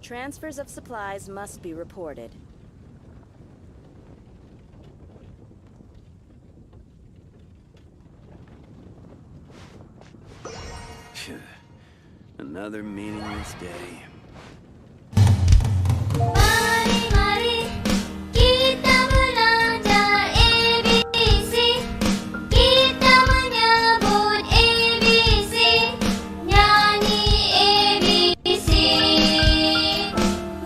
Transfers of supplies must be reported. Another meaningless day. Mari kita belajar ABC. Kita menyebut ABC. Nyanyi ABC.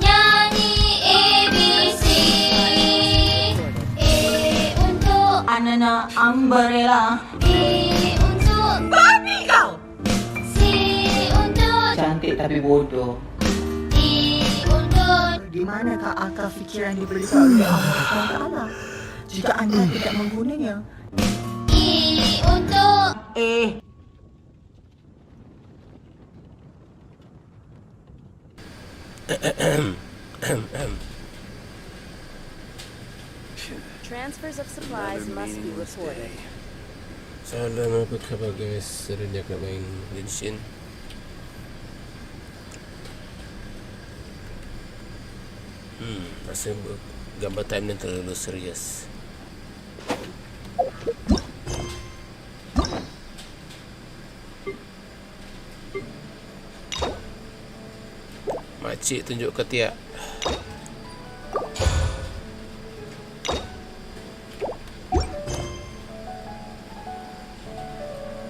Nyanyi ABC. Untuk Anana umbrella. B untuk Babi kau! C untuk Cantik tapi bodoh. D untuk Di manakah akal fikiran diberikan oleh Allah SWT jika anda tidak menggunanya? E untuk Transfers of supplies must be reported. Salam, apa khabar guys? Serenyak nak main Genshin. Rasa gambar timeline terlalu serius. Makcik tunjuk ketiak.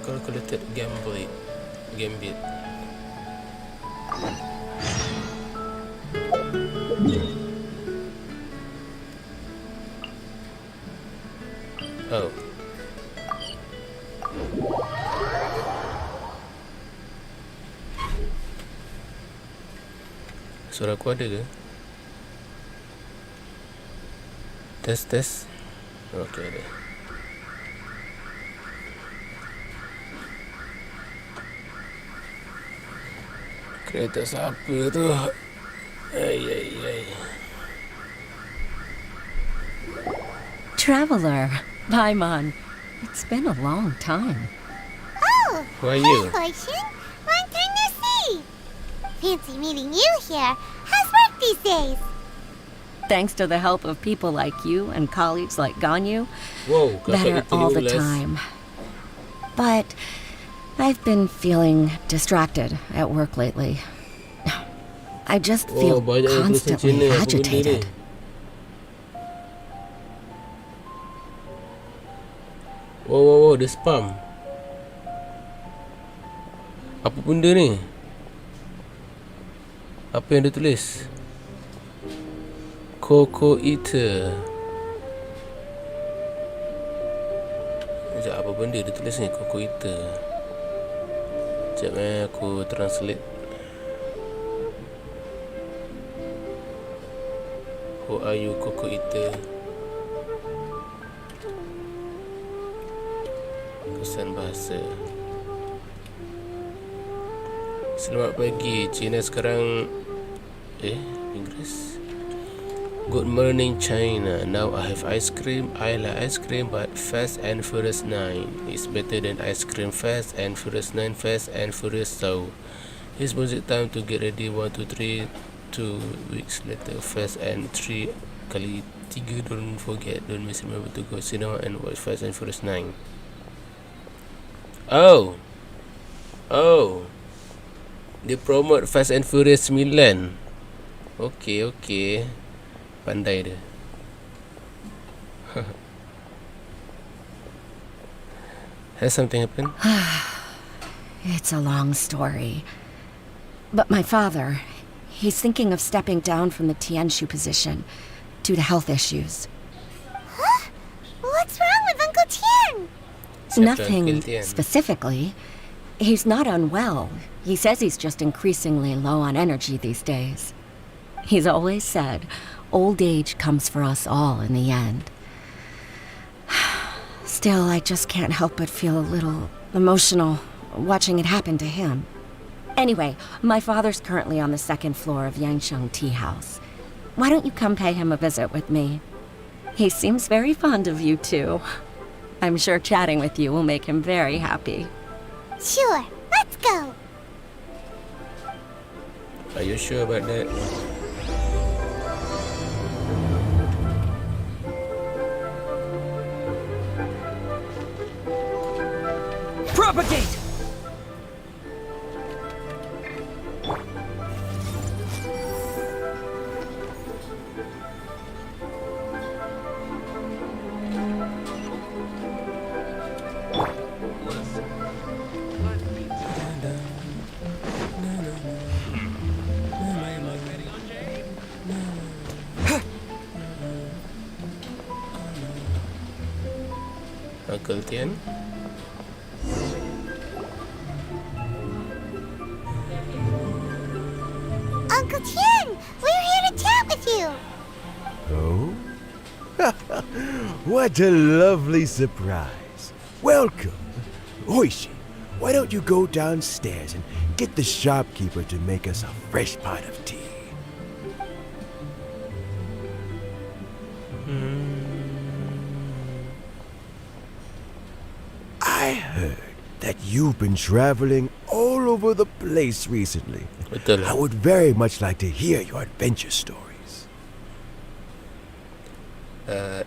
Calculated gambit. Oh. Suara aku ada ke? Tes. Okey, ada. Kereta siapa tu? Ai. Traveler, Aiman. It's been a long time. Oh, Who are you? Fortune. Long time no see. Fancy meeting you here. How's work these days? Thanks to the help of people like you and colleagues like Ganyu, Wow, better all the time. But I've been feeling distracted at work lately. I just feel banyak yang tulisan constantly Cina, apa benda ni? agitated. Wow, dia spam. Apa benda ni? Apa yang dia tulis? Coco Eater. Sekejap, apa benda dia tulis ni? Coco Eater. Sekejap aku translate. Who are you, Coco Eater? Kesan bahasa. Selamat pagi, China sekarang Inggris. Good morning China. Now I have ice cream. I like ice cream, but Fast and Furious 9 is better than ice cream. Fast and Furious 9, Fast and Furious so. It's music time to get ready. 1, 2, 3. 2 weeks later. Fast and 3 kali 3. Don't forget. Don't miss. Remember to go cinema and watch Fast and Furious 9. Oh, dia promote Fast and Furious 9. Okay. Pandai dia. Has something happened? It's a long story. But my father, he's thinking of stepping down from the Tianshu position due to health issues. Huh? What's wrong with Uncle Tian? Nothing specifically. He's not unwell. He says he's just increasingly low on energy these days. He's always said, old age comes for us all in the end. Still, I just can't help but feel a little emotional watching it happen to him. Anyway, my father's currently on the second floor of Yangsheng Tea House. Why don't you come pay him a visit with me? He seems very fond of you too. I'm sure chatting with you will make him very happy. Sure, let's go. Are you sure about that? Propagate! Uncle Tian? Uncle Tian, we're here to chat with you. Oh? What a lovely surprise. Welcome. Oishi, why don't you go downstairs and get the shopkeeper to make us a fresh pot of tea? I heard that you've been traveling all over the place recently. Betul. I would very much like to hear your adventure stories.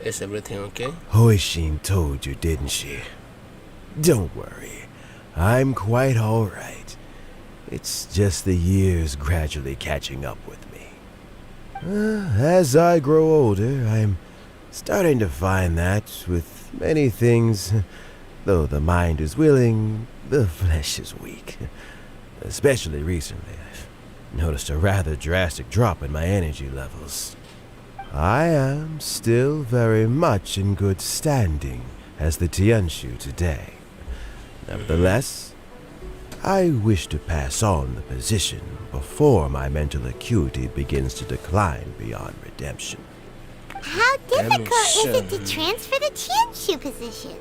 Is everything okay? Hoishin told you, didn't she? Don't worry. I'm quite all right. It's just the years gradually catching up with me. As I grow older, I'm starting to find that with many things, though the mind is willing, the flesh is weak. Especially recently, I've noticed a rather drastic drop in my energy levels. I am still very much in good standing as the Tianshu today. Nevertheless, I wish to pass on the position before my mental acuity begins to decline beyond redemption. How difficult is it to transfer the Tianshu position?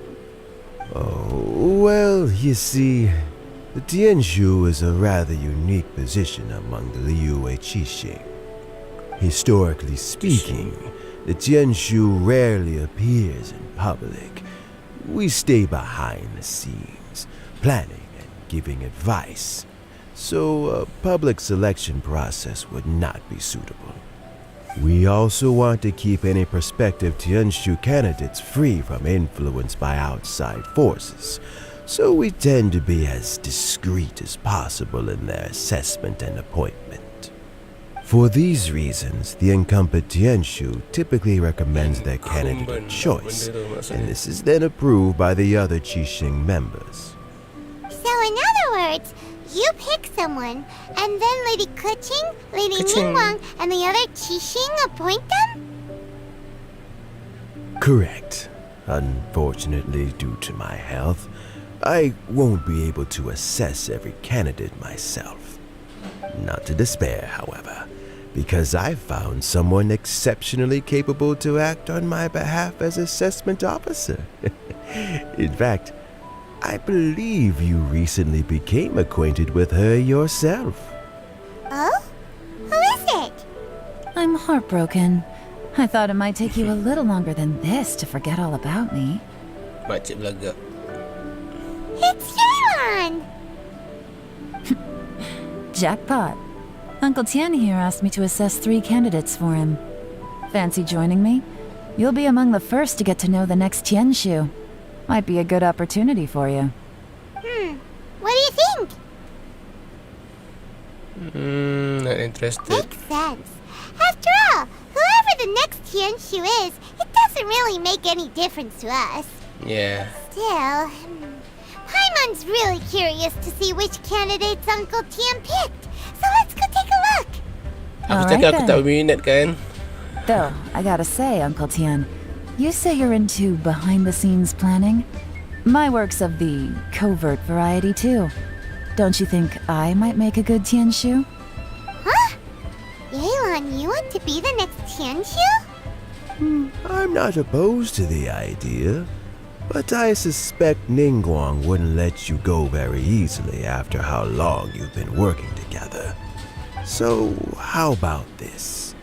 Oh, well, you see, the Tianshu is a rather unique position among the Liyue Qixing. Historically speaking, the Tianshu rarely appears in public. We stay behind the scenes, planning and giving advice, so a public selection process would not be suitable. We also want to keep any prospective Tianshu candidates free from influence by outside forces, so we tend to be as discreet as possible in their assessment and appointment. For these reasons, the incumbent Tianshu typically recommends their candidate of choice, and this is then approved by the other Qixing members. So in other words, you pick someone, and then Lady Kuching, Lady Kuching. Ningguang, and the other Qixing appoint them? Correct. Unfortunately, due to my health, I won't be able to assess every candidate myself. Not to despair, however, because I found someone exceptionally capable to act on my behalf as assessment officer. In fact, I believe you recently became acquainted with her yourself. Oh? Who is it? I'm heartbroken. I thought it might take you a little longer than this to forget all about me. Makcik belagak. It's Yelan! Jackpot. Uncle Tian here asked me to assess 3 candidates for him. Fancy joining me? You'll be among the first to get to know the next Tianshu. Might be a good opportunity for you. What do you think? Not interested. Makes sense. After all, whoever the next Tianshu is, it doesn't really make any difference to us. Yeah. Still, Aiman's really curious to see which candidates Uncle Tian picked. So let's go take a look. Aku Alright cakap aku then. tak berminat kan? Though, I gotta say, Uncle Tian, you say you're into behind-the-scenes planning? My work's of the covert variety, too. Don't you think I might make a good Tianshu? Huh? Yelan, you want to be the next Tianshu? I'm not opposed to the idea, but I suspect Ningguang wouldn't let you go very easily after how long you've been working together. So, how about this?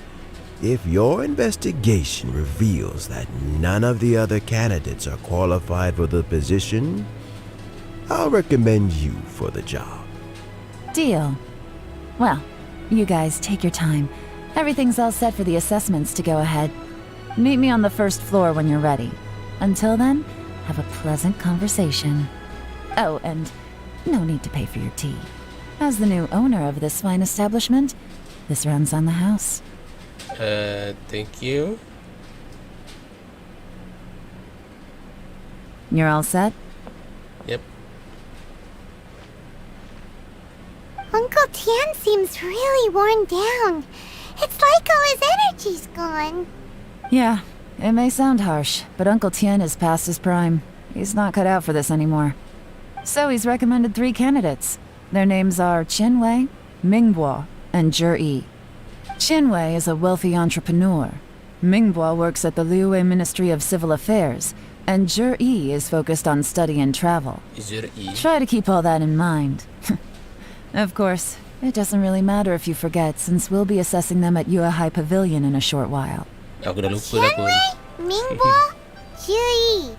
If your investigation reveals that none of the other candidates are qualified for the position, I'll recommend you for the job. Deal. Well, You guys take your time. Everything's all set for the assessments to go ahead. Meet me on the first floor when you're ready. Until then, have a pleasant conversation. Oh, and no need to pay for your tea. As the new owner of this fine establishment, this runs on the house. Thank you. You're all set? Yep. Uncle Tian seems really worn down. It's like all his energy's gone. Yeah, it may sound harsh, but Uncle Tian is past his prime. He's not cut out for this anymore. So he's recommended 3 candidates. Their names are Qinwei, Mingbo, and Zhi. Qinwei is a wealthy entrepreneur. Mingbo works at the Liyue Ministry of Civil Affairs, and Zhi is focused on study and travel. Try to keep all that in mind. Of course, it doesn't really matter if you forget, since we'll be assessing them at Yuehai Pavilion in a short while. Aku dah lupa dah pun. Qianwei, Mingbo, Zhi.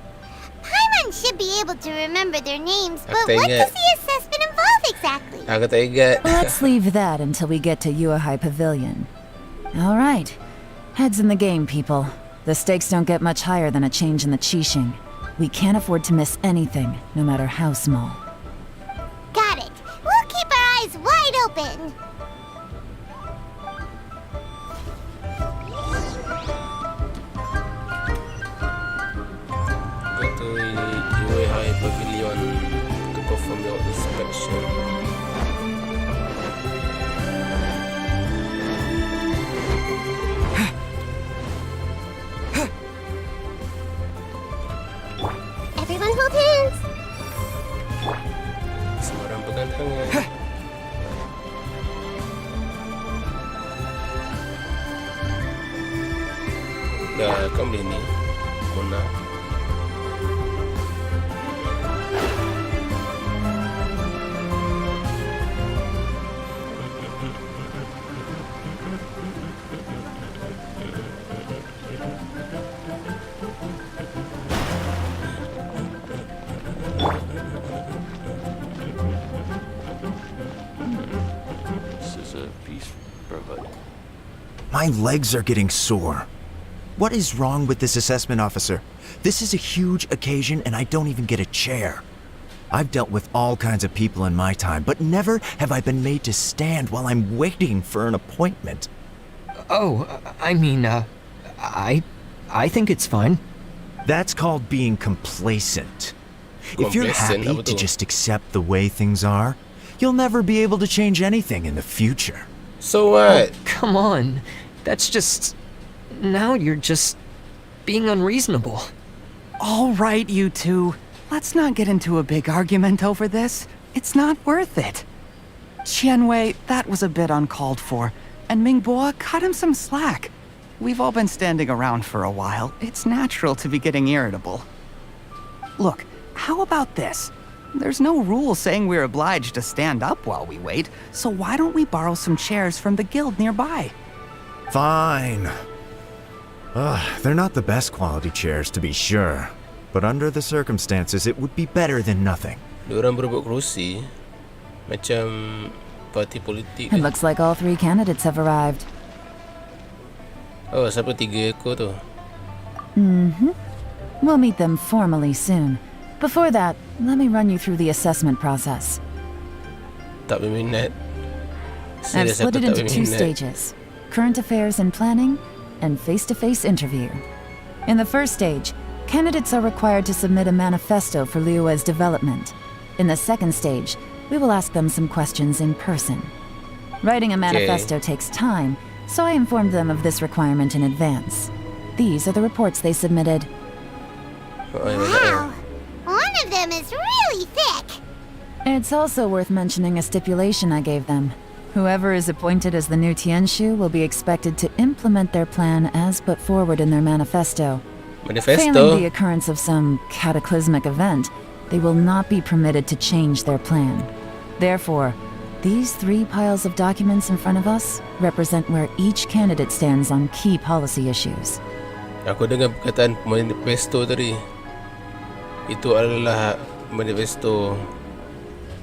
Paimon should be able to remember their names, but what does the assessment involve exactly? Aku tak ingat. Let's leave that until we get to Yuehai Pavilion. All right. Heads in the game, people. The stakes don't get much higher than a change in the Qixing. We can't afford to miss anything, no matter how small. Got it. We'll keep our eyes wide open. Go to Yuehai Pavilion to perform your inspection. Everyone hold hands. Semua orang pegang tangan. Dah, kau boleh ni. Mona. My legs are getting sore. What is wrong with this assessment officer? This is a huge occasion and I don't even get a chair. I've dealt with all kinds of people in my time, but never have I been made to stand while I'm waiting for an appointment. Oh, I mean, I think it's fine. That's called being complacent. If you're happy to just accept the way things are, you'll never be able to change anything in the future. So what? Oh, come on. That's just... Now you're just being unreasonable. All right, you two. Let's not get into a big argument over this. It's not worth it. Qianwei, that was a bit uncalled for. And Mingbo, cut him some slack. We've all been standing around for a while. It's natural to be getting irritable. Look, how about this? There's no rule saying we're obliged to stand up while we wait, so why don't we borrow some chairs from the guild nearby? Fine. They're not the best quality chairs, to be sure. But under the circumstances, it would be better than nothing. Diorang berebut kerusi. Macam parti politik. It looks like all 3 candidates have arrived. Oh, siapa 3 ekor tu? We'll meet them formally soon. Before that, let me run you through the assessment process. Tak berminat. I've Serius split aku it tak into 2 berminat. stages: current affairs and planning, and face-to-face interview. In the first stage, candidates are required to submit a manifesto for Liyue's development. In the second stage, we will ask them some questions in person. Writing a manifesto takes time, so I informed them of this requirement in advance. These are the reports they submitted. Wow. One of them is really thick. It's also worth mentioning a stipulation I gave them. Whoever is appointed as the new Tianshu will be expected to implement their plan as put forward in their manifesto. Failing the occurrence of some cataclysmic event, they will not be permitted to change their plan. Therefore, these 3 piles of documents in front of us represent where each candidate stands on key policy issues. Aku dengar perkataan manifesto tadi. Itu adalah manifesto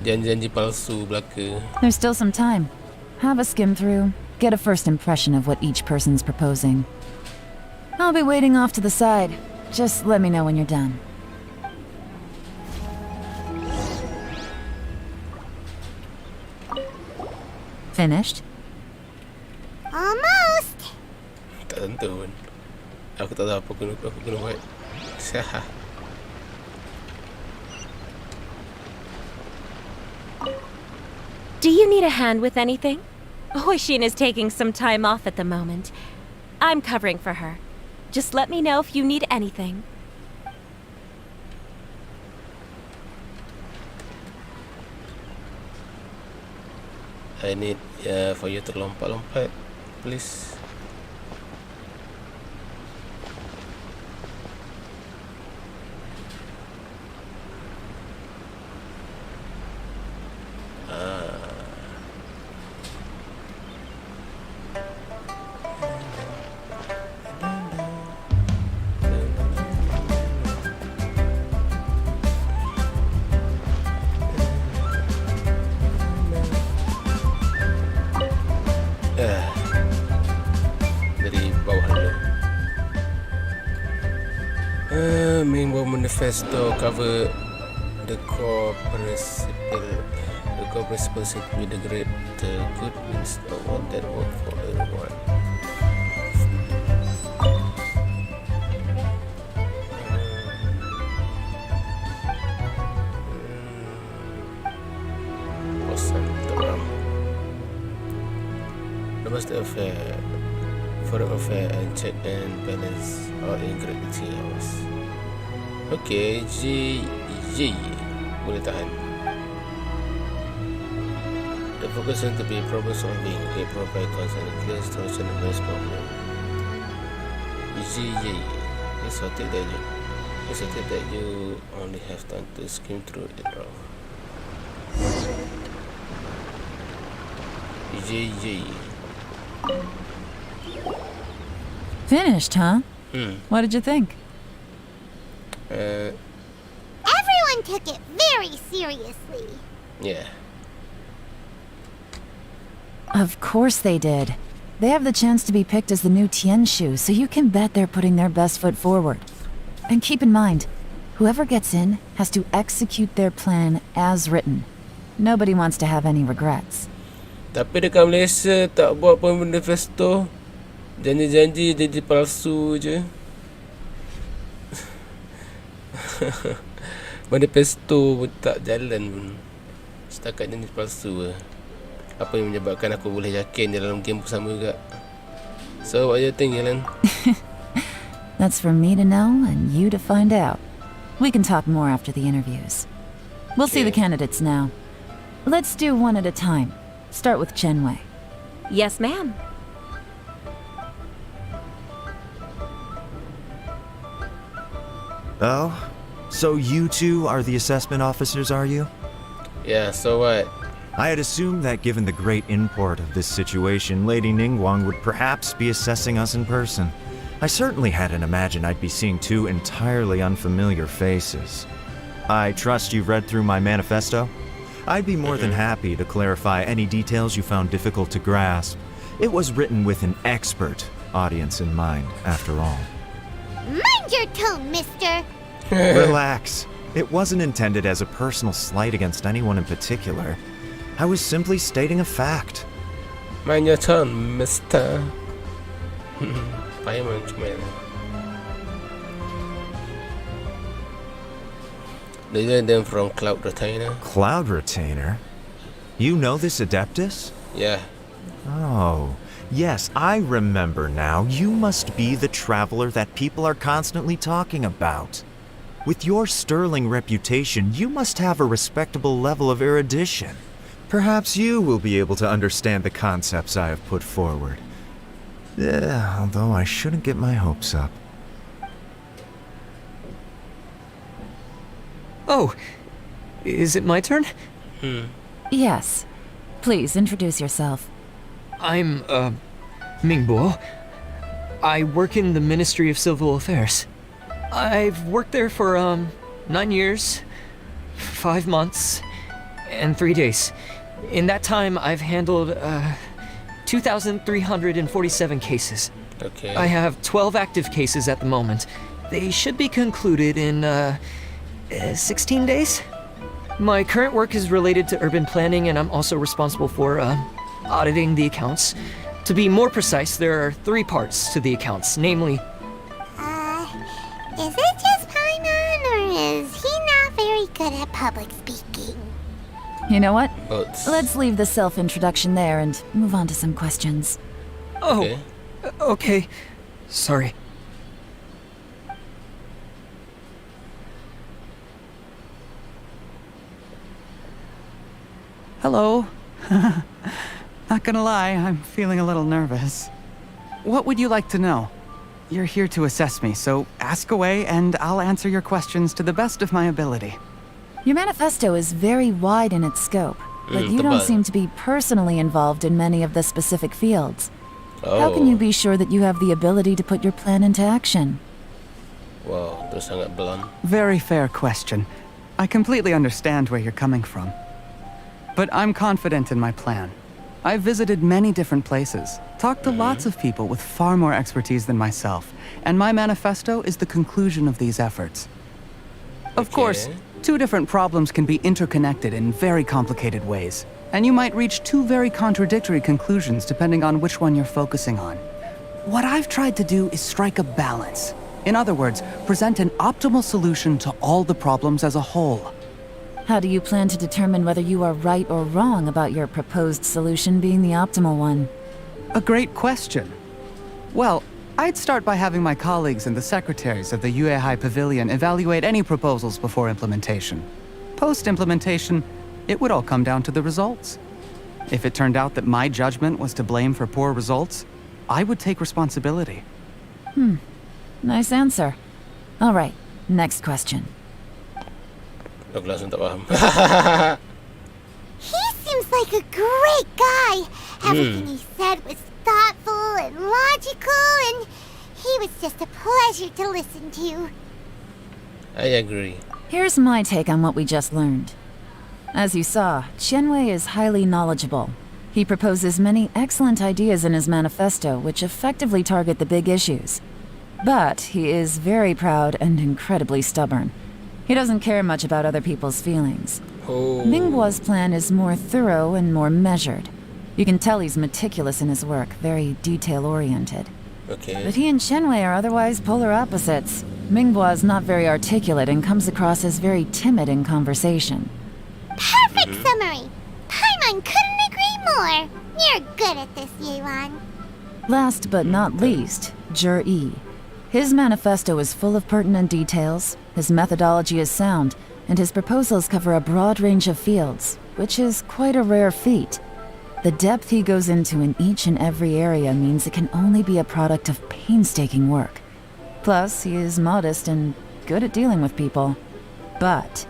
janji-janji palsu belaka. There's still some time. have a skim through, get a first impression of what each person's proposing. I'll be waiting off to the side. Just let me know when you're done. Finished? Almost. Tak tentu pun. Aku tak tahu apa aku kena buat. Do you need a hand with anything? Hoishin is taking some time off at the moment. I'm covering for her. Just let me know if you need anything. I need for you to lompat-lompat, please. Dari bawah dulu. Minggu manifesto cover the core principle seem to be the great good means of what that work for everyone. Bosan, teram. Domestic affair, foreign affair, and check and balance are integrity hours. Okay, G boleh tahan. The focus is to be problem solving, a provide constant clear solution of this problem. It's a tip that you only have time to skim through it all. Finished, huh? What did you think? Everyone took it very seriously. Yeah. Of course they did. They have the chance to be picked as the new Tianshu, so you can bet they're putting their best foot forward. And keep in mind, whoever gets in has to execute their plan as written. Nobody wants to have any regrets. Tapi dekat Malaysia tak buat pun manifesto. Janji-janji jadi palsu je. Manifesto pun tak jalan pun. Setakat janji palsu lah. Apa yang menyebabkan aku boleh yakin dalam game pun sama juga. So what do you think, Yelan? That's for me to know and you to find out. We can talk more after the interviews. We'll see the candidates now. Let's do one at a time. Start with Chenwei. Yes, ma'am. Oh? So you two are the assessment officers, are you? Yeah, so what? I had assumed that given the great import of this situation, Lady Ningguang would perhaps be assessing us in person. I certainly hadn't imagined I'd be seeing two entirely unfamiliar faces. I trust you've read through my manifesto? I'd be more than happy to clarify any details you found difficult to grasp. It was written with an expert audience in mind, after all. Mind your tone, mister. Relax. It wasn't intended as a personal slight against anyone in particular. I was simply stating a fact. Mind your tone, mister. Aiman cuma ya. They learned them from Cloud Retainer. Cloud Retainer? You know this Adeptus? Yeah. Oh, yes, I remember now. You must be the traveler that people are constantly talking about. With your sterling reputation, you must have a respectable level of erudition. Perhaps you will be able to understand the concepts I have put forward. Although I shouldn't get my hopes up. Oh, is it my turn? Yes. Please introduce yourself. I'm, Mingbo. I work in the Ministry of Civil Affairs. I've worked there for, 9 years, 5 months, and 3 days. In that time, I've handled, 2,347 cases. Okay. I have 12 active cases at the moment. They should be concluded in 16 days. My current work is related to urban planning, and I'm also responsible for auditing the accounts. To be more precise, there are 3 parts to the accounts, namely... Is it just Paimon, or is he not very good at public speaking? You know what? Both. Let's leave the self-introduction there and move on to some questions. Oh, Okay. okay. Sorry. Hello. Not gonna lie, I'm feeling a little nervous. What would you like to know? You're here to assess me, so ask away and I'll answer your questions to the best of my ability. Your manifesto is very wide in its scope, but you don't tebal. seem to be personally involved in many of the specific fields. Oh. How can you be sure that you have the ability to put your plan into action? Wow, itu sangat blunt. Very fair question. I completely understand where you're coming from. But I'm confident in my plan. I've visited many different places, talked to lots of people with far more expertise than myself, and my manifesto is the conclusion of these efforts. Of course, Okay. 2 different problems can be interconnected in very complicated ways, and you might reach 2 very contradictory conclusions depending on which one you're focusing on. What I've tried to do is strike a balance. In other words, present an optimal solution to all the problems as a whole. How do you plan to determine whether you are right or wrong about your proposed solution being the optimal one? A great question. Well, I'd start by having my colleagues and the secretaries of the Yuehai Pavilion evaluate any proposals before implementation. Post-implementation, it would all come down to the results. If it turned out that my judgment was to blame for poor results, I would take responsibility. Nice answer. All right, next question. Aku langsung tak faham. He seems like a great guy. Everything he said was thoughtful and logical, and he was just a pleasure to listen to. I agree. Here's my take on what we just learned. As you saw, Qianwei is highly knowledgeable. He proposes many excellent ideas in his manifesto which effectively target the big issues. But he is very proud and incredibly stubborn. He doesn't care much about other people's feelings. Oh. Mingguo's plan is more thorough and more measured. You can tell he's meticulous in his work, very detail-oriented. Okay. But he and Qianwei are otherwise polar opposites. Mingguo is not very articulate and comes across as very timid in conversation. Perfect summary. Paimon couldn't agree more. You're good at this, Yelan. Last but not least, Yi. His manifesto is full of pertinent details, his methodology is sound, and his proposals cover a broad range of fields, which is quite a rare feat. The depth he goes into in each and every area means it can only be a product of painstaking work. Plus, he is modest and good at dealing with people. But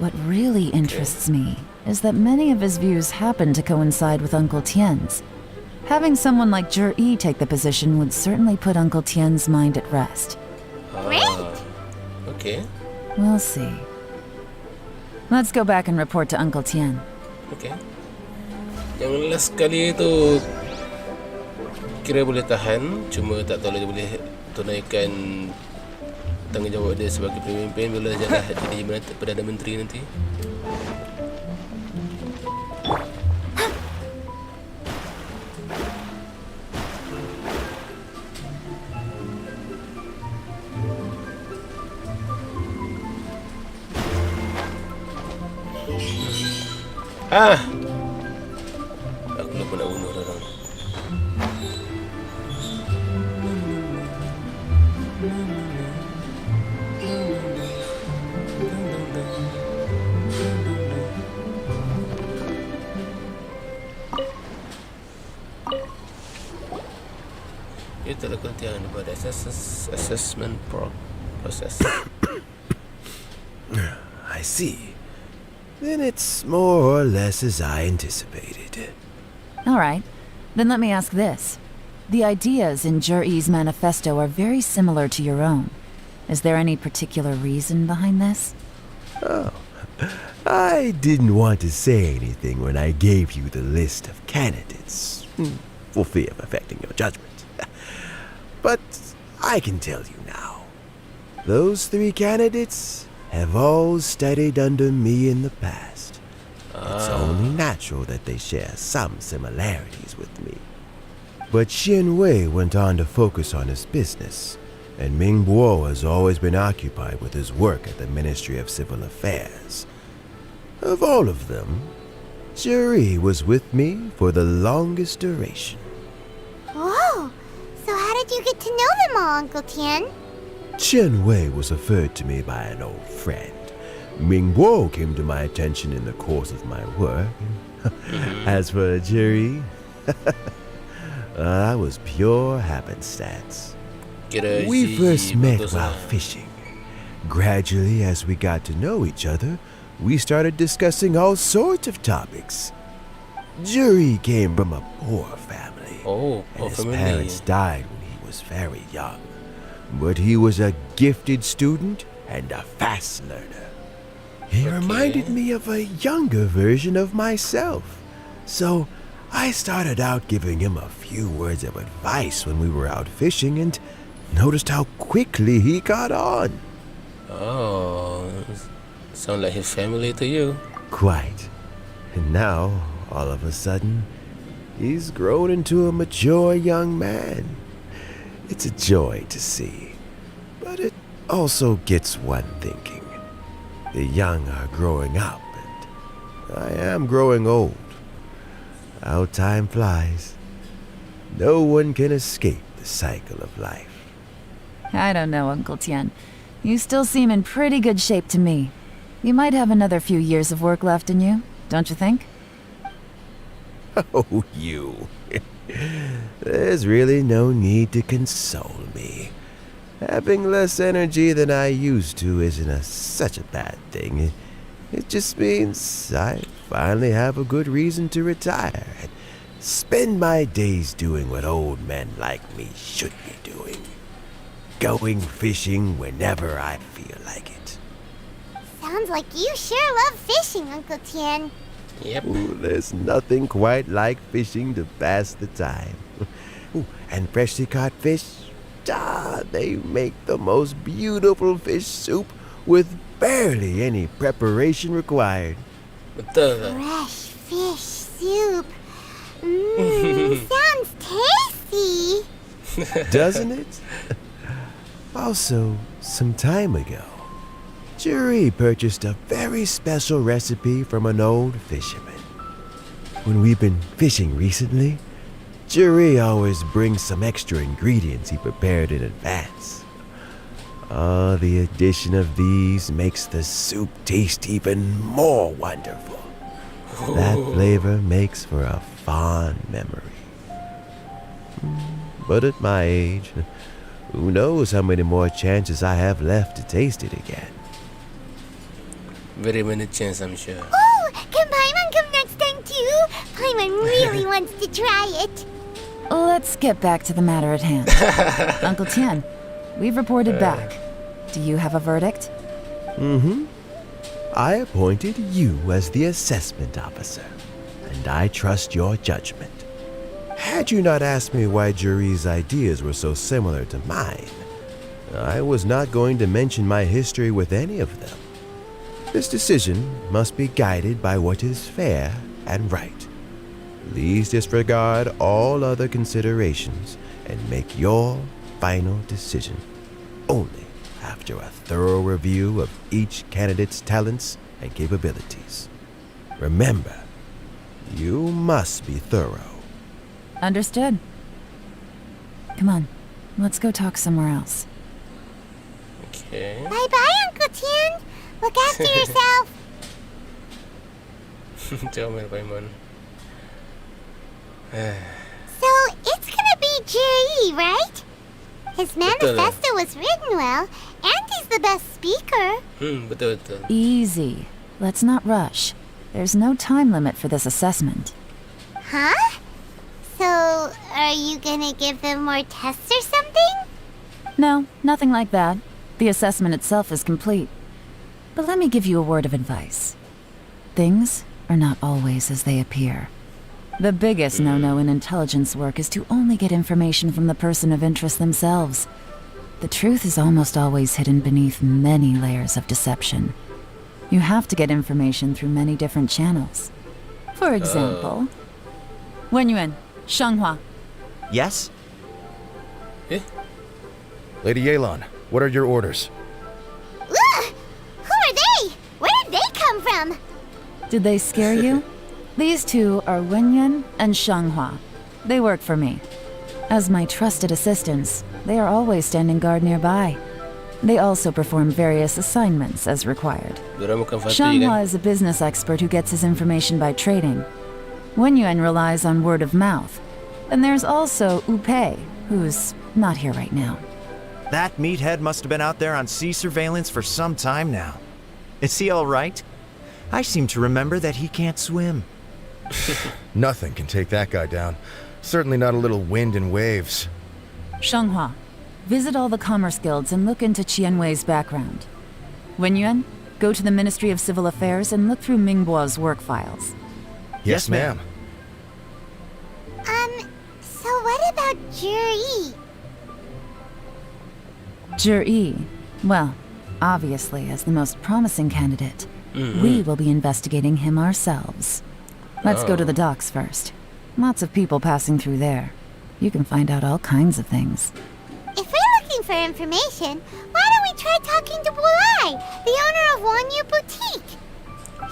what really interests me is that many of his views happen to coincide with Uncle Tien's. Having someone like Yi take the position would certainly put Uncle Tien's mind at rest. Okay. We'll see. Let's go back and report to Uncle Tien. Okay. Yang last kali itu kira boleh tahan, cuma tak tahu dia boleh tunaikan tanggungjawab dia sebagai pemimpin bila dah jadi Perdana Menteri nanti. Aku lupa nak bunuh orang. Ia tak ada keletihan daripada assessment process. I see. Then it's more or less as I anticipated. All right, then let me ask this. The ideas in Yi's manifesto are very similar to your own. Is there any particular reason behind this? Oh, I didn't want to say anything when I gave you the list of candidates. for fear of affecting your judgment. But I can tell you now, those 3 candidates have all studied under me in the past. It's only natural that they share some similarities with me. But Xian Wei went on to focus on his business, and Ming Bo has always been occupied with his work at the Ministry of Civil Affairs. Of all of them, Jerry was with me for the longest duration. Whoa! So how did you get to know them all, Uncle Tian? Chen Wei was referred to me by an old friend. Ming Bo came to my attention in the course of my work. As for Jerry, I was pure happenstance. We first met while fishing. Gradually, as we got to know each other, we started discussing all sorts of topics. Jerry came from a poor family, and his parents died when he was very young. But he was a gifted student and a fast learner. He reminded me of a younger version of myself. So I started out giving him a few words of advice when we were out fishing and noticed how quickly he got on. Oh, sound like his family to you. Quite. And now, all of a sudden, he's grown into a mature young man. It's a joy to see. But it also gets one thinking. The young are growing up, and I am growing old. How time flies. No one can escape the cycle of life. I don't know, Uncle Tian. You still seem in pretty good shape to me. You might have another few years of work left in you, don't you think? Oh, you. There's really no need to console me. Having less energy than I used to isn't such a bad thing. It just means I finally have a good reason to retire and spend my days doing what old men like me should be doing. Going fishing whenever I feel like it. Sounds like you sure love fishing, Uncle Tian. Yep. Ooh, there's nothing quite like fishing to pass the time. Ooh, and freshly caught fish, they make the most beautiful fish soup with barely any preparation required. Fresh fish soup. Sounds tasty. Doesn't it? Also, some time ago, Jerry purchased a very special recipe from an old fisherman. When we've been fishing recently, Jerry always brings some extra ingredients he prepared in advance. The addition of these makes the soup taste even more wonderful. That flavor makes for a fond memory. But at my age, who knows how many more chances I have left to taste it again. Very many chances, I'm sure. Oh, can Paimon come next time too? Paimon really wants to try it. Let's get back to the matter at hand. Uncle Tian, we've reported back. Do you have a verdict? I appointed you as the assessment officer, and I trust your judgment. Had you not asked me why Jerry's ideas were so similar to mine, I was not going to mention my history with any of them. This decision must be guided by what is fair and right. Please disregard all other considerations and make your final decision only after a thorough review of each candidate's talents and capabilities. Remember, you must be thorough. Understood. Come on, let's go talk somewhere else. Okay. Bye-bye, Uncle Tian. Look after yourself. Tell me, Aiman. So, it's gonna be Jerry, right? His manifesto was written well, and he's the best speaker. Betul. Easy. Let's not rush. There's no time limit for this assessment. Huh? So, are you gonna give them more tests or something? No, nothing like that. The assessment itself is complete. But let me give you a word of advice. Things are not always as they appear. The biggest no-no in intelligence work is to only get information from the person of interest themselves. The truth is almost always hidden beneath many layers of deception. You have to get information through many different channels. For example, Wenyuan, Shanghua. Yes? Lady Yelan, what are your orders? Ugh! Who are they? Where did they come from? Did they scare you? These two are Wenyuan and Shanghua. They work for me. As my trusted assistants, they are always standing guard nearby. They also perform various assignments as required. Shanghua is a business expert who gets his information by trading. Wenyuan relies on word of mouth. And there's also Upei, who's not here right now. That meathead must have been out there on sea surveillance for some time now. Is he all right? I seem to remember that he can't swim. Nothing can take that guy down. Certainly not a little wind and waves. Shanghua, visit all the commerce guilds and look into Qianwei's background. Wenyuan, go to the Ministry of Civil Affairs and look through Mingbo's work files. Yes, ma'am. So what about Juri? Juri, well, obviously as the most promising candidate, we will be investigating him ourselves. Let's go to the docks first. Lots of people passing through there. You can find out all kinds of things. If we're looking for information, why don't we try talking to Bulai, the owner of Wanyu Boutique?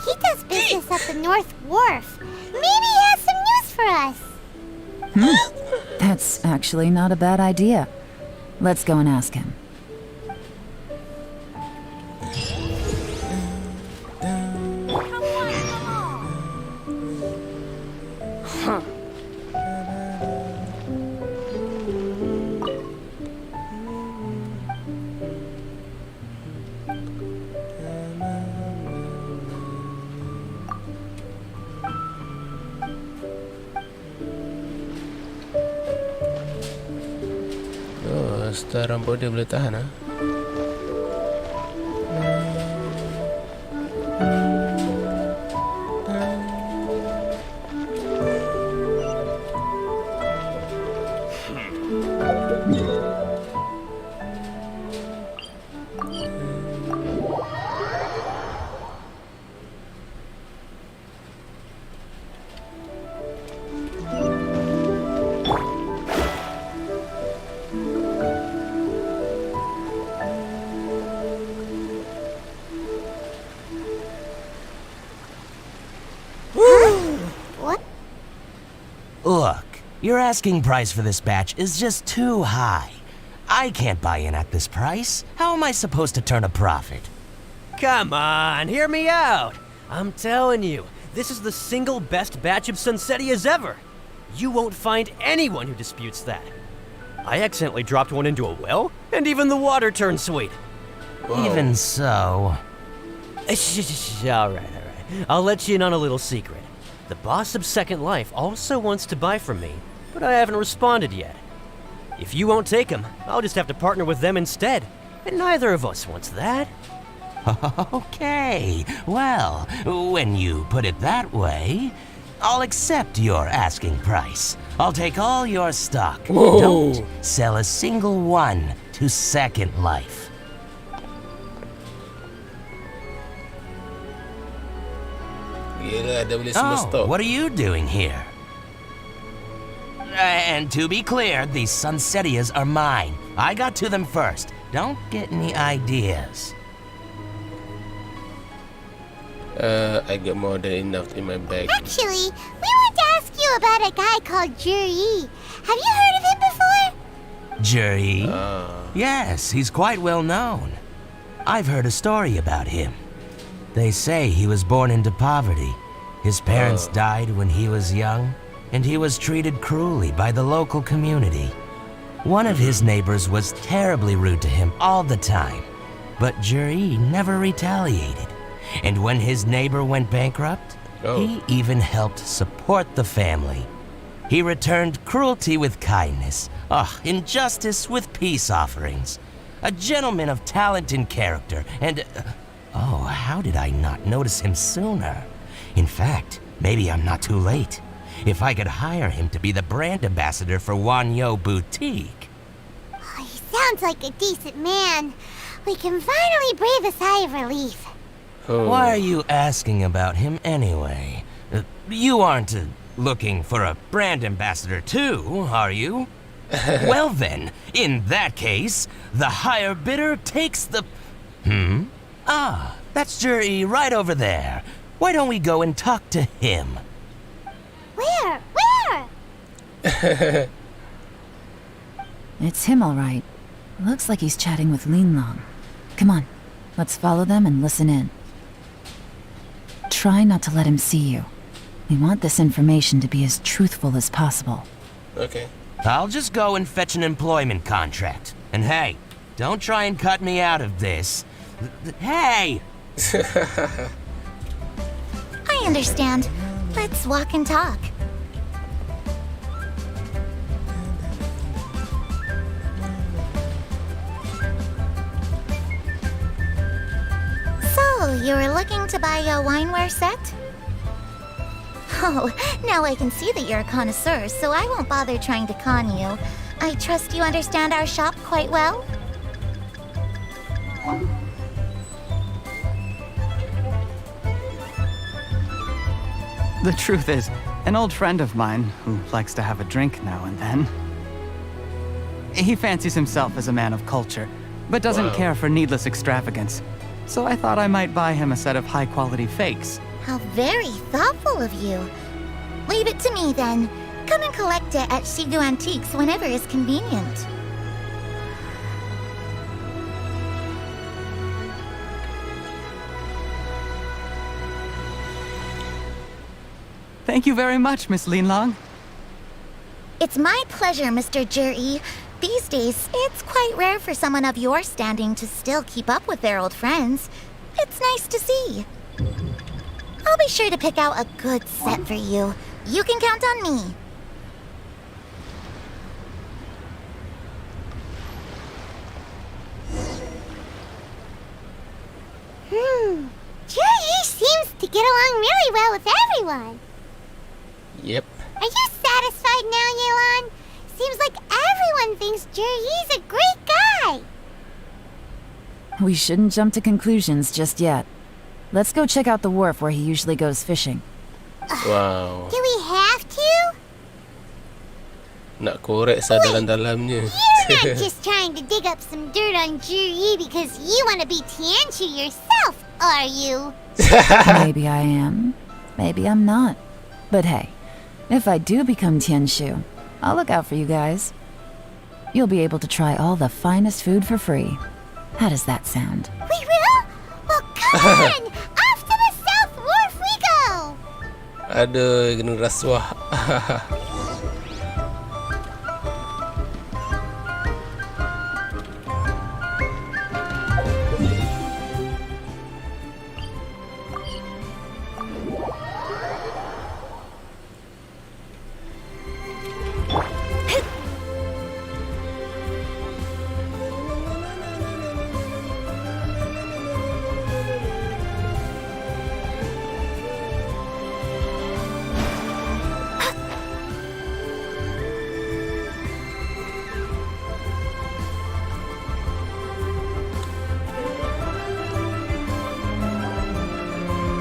He does business at the North Wharf. Maybe he has some news for us. That's actually not a bad idea. Let's go and ask him. Star rambut dia boleh tahan ah. Look, your asking price for this batch is just too high. I can't buy in at this price. How am I supposed to turn a profit? Come on, hear me out. I'm telling you, this is the single best batch of Sunsettias ever. You won't find anyone who disputes that. I accidentally dropped one into a well, and even the water turned sweet. Whoa. Even so... All right. I'll let you in on a little secret. The boss of Second Life also wants to buy from me, but I haven't responded yet. If you won't take him, I'll just have to partner with them instead, and neither of us wants that. Okay, well, when you put it that way, I'll accept your asking price. I'll take all your stock. Whoa. Don't sell a single one to Second Life. Oh, what are you doing here? And to be clear, these Sunsettias are mine. I got to them first. Don't get any ideas. I got more than enough in my bag. Actually, we want to ask you about a guy called Juri. Have you heard of him before? Juri? Yes, he's quite well known. I've heard a story about him. They say he was born into poverty. His parents died when he was young, and he was treated cruelly by the local community. One of his neighbors was terribly rude to him all the time, but Juri never retaliated. And when his neighbor went bankrupt, he even helped support the family. He returned cruelty with kindness, injustice with peace offerings. A gentleman of talent and character, and... how did I not notice him sooner? In fact, maybe I'm not too late. if I could hire him to be the brand ambassador for Wanyo Boutique. Oh, he sounds like a decent man. We can finally breathe a sigh of relief. Why are you asking about him anyway? You aren't looking for a brand ambassador too, are you? Well then, in that case, the higher bidder takes the... Ah, that's Jerry right over there. Why don't we go and talk to him? Where? It's him, all right. Looks like he's chatting with Linlong. Come on, let's follow them and listen in. Try not to let him see you. We want this information to be as truthful as possible. Okay. I'll just go and fetch an employment contract. And hey, don't try and cut me out of this. Hey! I understand. Let's walk and talk. So, you were looking to buy a wineware set? Oh, now I can see that you're a connoisseur, so I won't bother trying to con you. I trust you understand our shop quite well? The truth is, an old friend of mine who likes to have a drink now and then. He fancies himself as a man of culture, but doesn't care for needless extravagance. So I thought I might buy him a set of high-quality fakes. How very thoughtful of you. Leave it to me then. Come and collect it at Shigu Antiques whenever is convenient. Thank you very much, Miss Linlong. It's my pleasure, Mr. Juri. These days, it's quite rare for someone of your standing to still keep up with their old friends. It's nice to see. I'll be sure to pick out a good set for you. You can count on me. Juri seems to get along really well with everyone. Yep. Are you satisfied now, Yelan? Seems like everyone thinks Juri's a great guy. We shouldn't jump to conclusions just yet. Let's go check out the wharf where he usually goes fishing. Wow. Do we have to? Nak korek sa dalam-dalamnya. You're not just trying to dig up some dirt on Juri because you want to be Tianchu yourself, are you? Maybe I am. Maybe I'm not. But hey, if I do become Tianshu, I'll look out for you guys. You'll be able to try all the finest food for free. How does that sound? We will? Well, come on! Off to the South Wharf we go! Aduh, kena rasuah.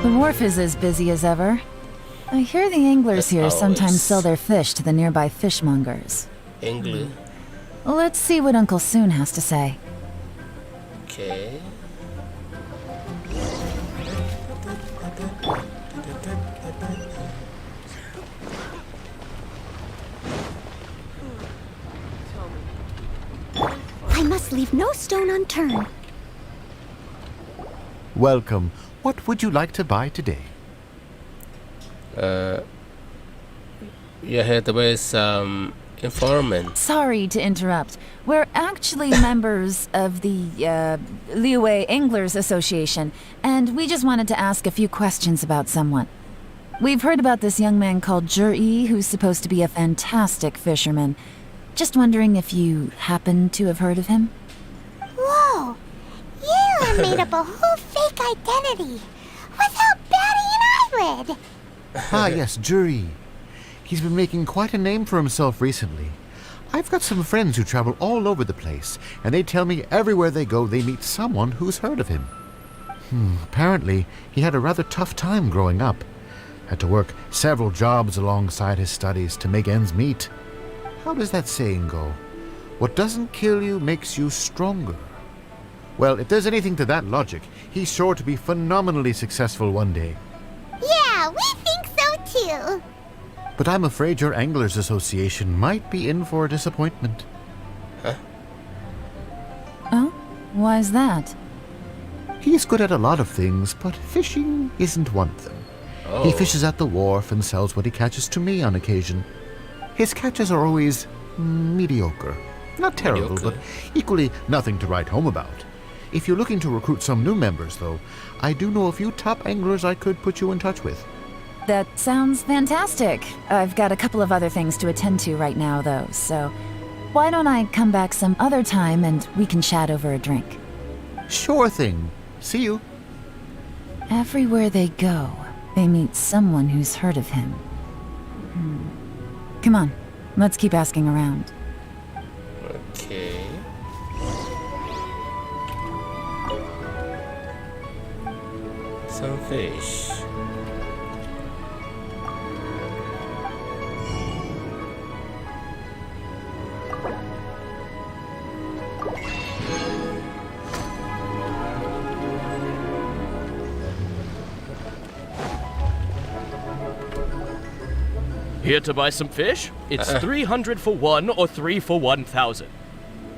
The wharf is as busy as ever. I hear the anglers here sometimes sell their fish to the nearby fishmongers. Angler. Let's see what Uncle Soon has to say. Okay. I must leave no stone unturned. Welcome. What would you like to buy today? You had to buy some informant. Sorry to interrupt. We're actually members of the Liyue Anglers Association, and we just wanted to ask a few questions about someone. We've heard about this young man called Juri, who's supposed to be a fantastic fisherman. Just wondering if you happen to have heard of him? Whoa! Yelan made up a whole fake identity without batting an eyelid! Ah, yes, Juri. He's been making quite a name for himself recently. I've got some friends who travel all over the place, and they tell me everywhere they go they meet someone who's heard of him. Apparently, he had a rather tough time growing up. Had to work several jobs alongside his studies to make ends meet. How does that saying go? What doesn't kill you makes you stronger. Well, if there's anything to that logic, he's sure to be phenomenally successful one day. Yeah, we think so too. But I'm afraid your Anglers Association might be in for a disappointment. Huh? Oh? Why's that? He's good at a lot of things, but fishing isn't one of them. Oh. He fishes at the wharf and sells what he catches to me on occasion. His catches are always mediocre. Not terrible, but equally nothing to write home about. If you're looking to recruit some new members, though, I do know a few top anglers I could put you in touch with. That sounds fantastic. I've got a couple of other things to attend to right now, though, so why don't I come back some other time and we can chat over a drink? Sure thing. See you. Everywhere they go, they meet someone who's heard of him. Come on, let's keep asking around. Okay. Some fish. Here to buy some fish? It's 300 for one or 3 for 1,000.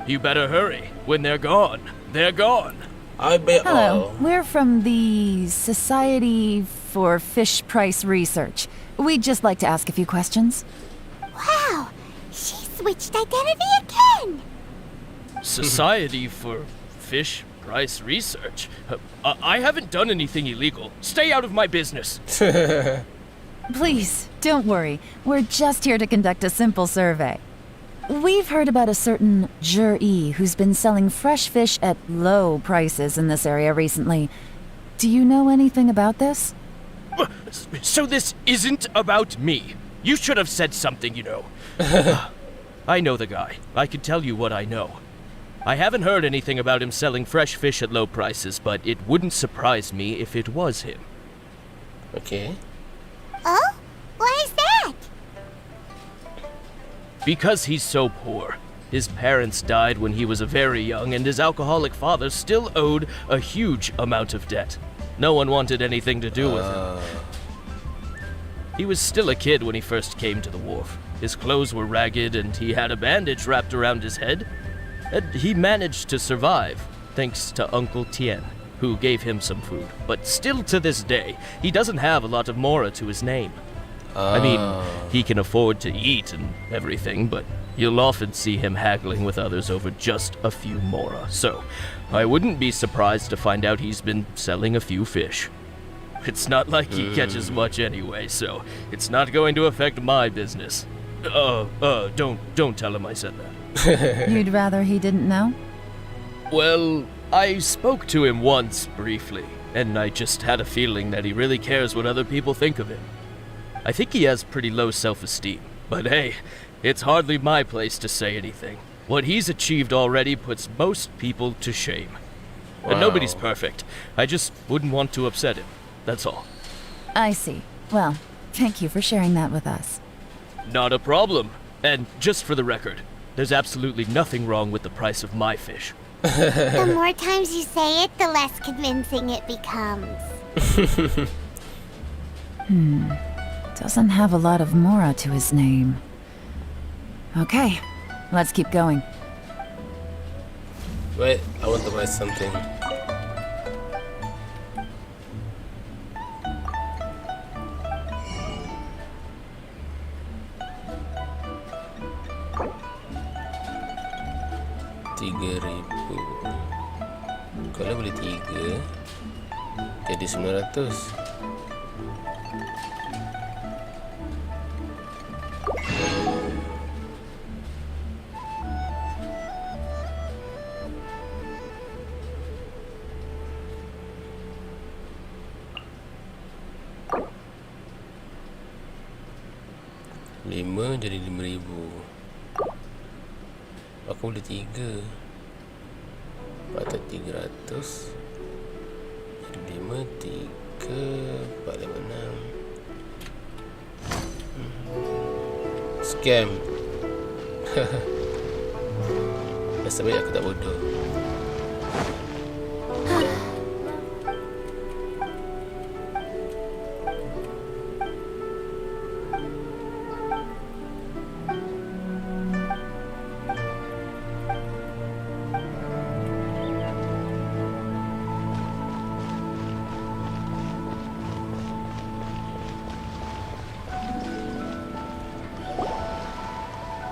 You better hurry. When they're gone, they're gone. I bet. Hello, we're from the Society for Fish Price Research. We'd just like to ask a few questions. Wow, she switched identity again. Society for Fish Price Research? I haven't done anything illegal. Stay out of my business. Please, don't worry. We're just here to conduct a simple survey. We've heard about a certain Jur-E who's been selling fresh fish at low prices in this area recently. Do you know anything about this? So this isn't about me. You should have said something, you know. I know the guy. I can tell you what I know. I haven't heard anything about him selling fresh fish at low prices, but it wouldn't surprise me if it was him. Okay. Oh? Why is that? Because he's so poor. His parents died when he was very young, and his alcoholic father still owed a huge amount of debt. No one wanted anything to do with him. He was still a kid when he first came to the wharf. His clothes were ragged, and he had a bandage wrapped around his head. And he managed to survive, thanks to Uncle Tien, who gave him some food. But still to this day, he doesn't have a lot of mora to his name. I mean, he can afford to eat and everything, but you'll often see him haggling with others over just a few mora. So, I wouldn't be surprised to find out he's been selling a few fish. It's not like he catches much anyway, so it's not going to affect my business. Don't tell him I said that. You'd rather he didn't know? Well, I spoke to him once, briefly, and I just had a feeling that he really cares what other people think of him. I think he has pretty low self-esteem, but hey, it's hardly my place to say anything. What he's achieved already puts most people to shame. And nobody's perfect. I just wouldn't want to upset him, that's all. I see. Well, thank you for sharing that with us. Not a problem. And just for the record, there's absolutely nothing wrong with the price of my fish. The more times you say it, the less convincing it becomes. Doesn't have a lot of mora to his name. Okay, let's keep going. Wait, I want to buy something. $3,000. Kalau beli 3 jadi 900. 5 jadi 5,000. Aku boleh 3. Patut 300. Jadi 5, 3, 4, 5, 6. Scam. Nasib baik aku tak bodoh.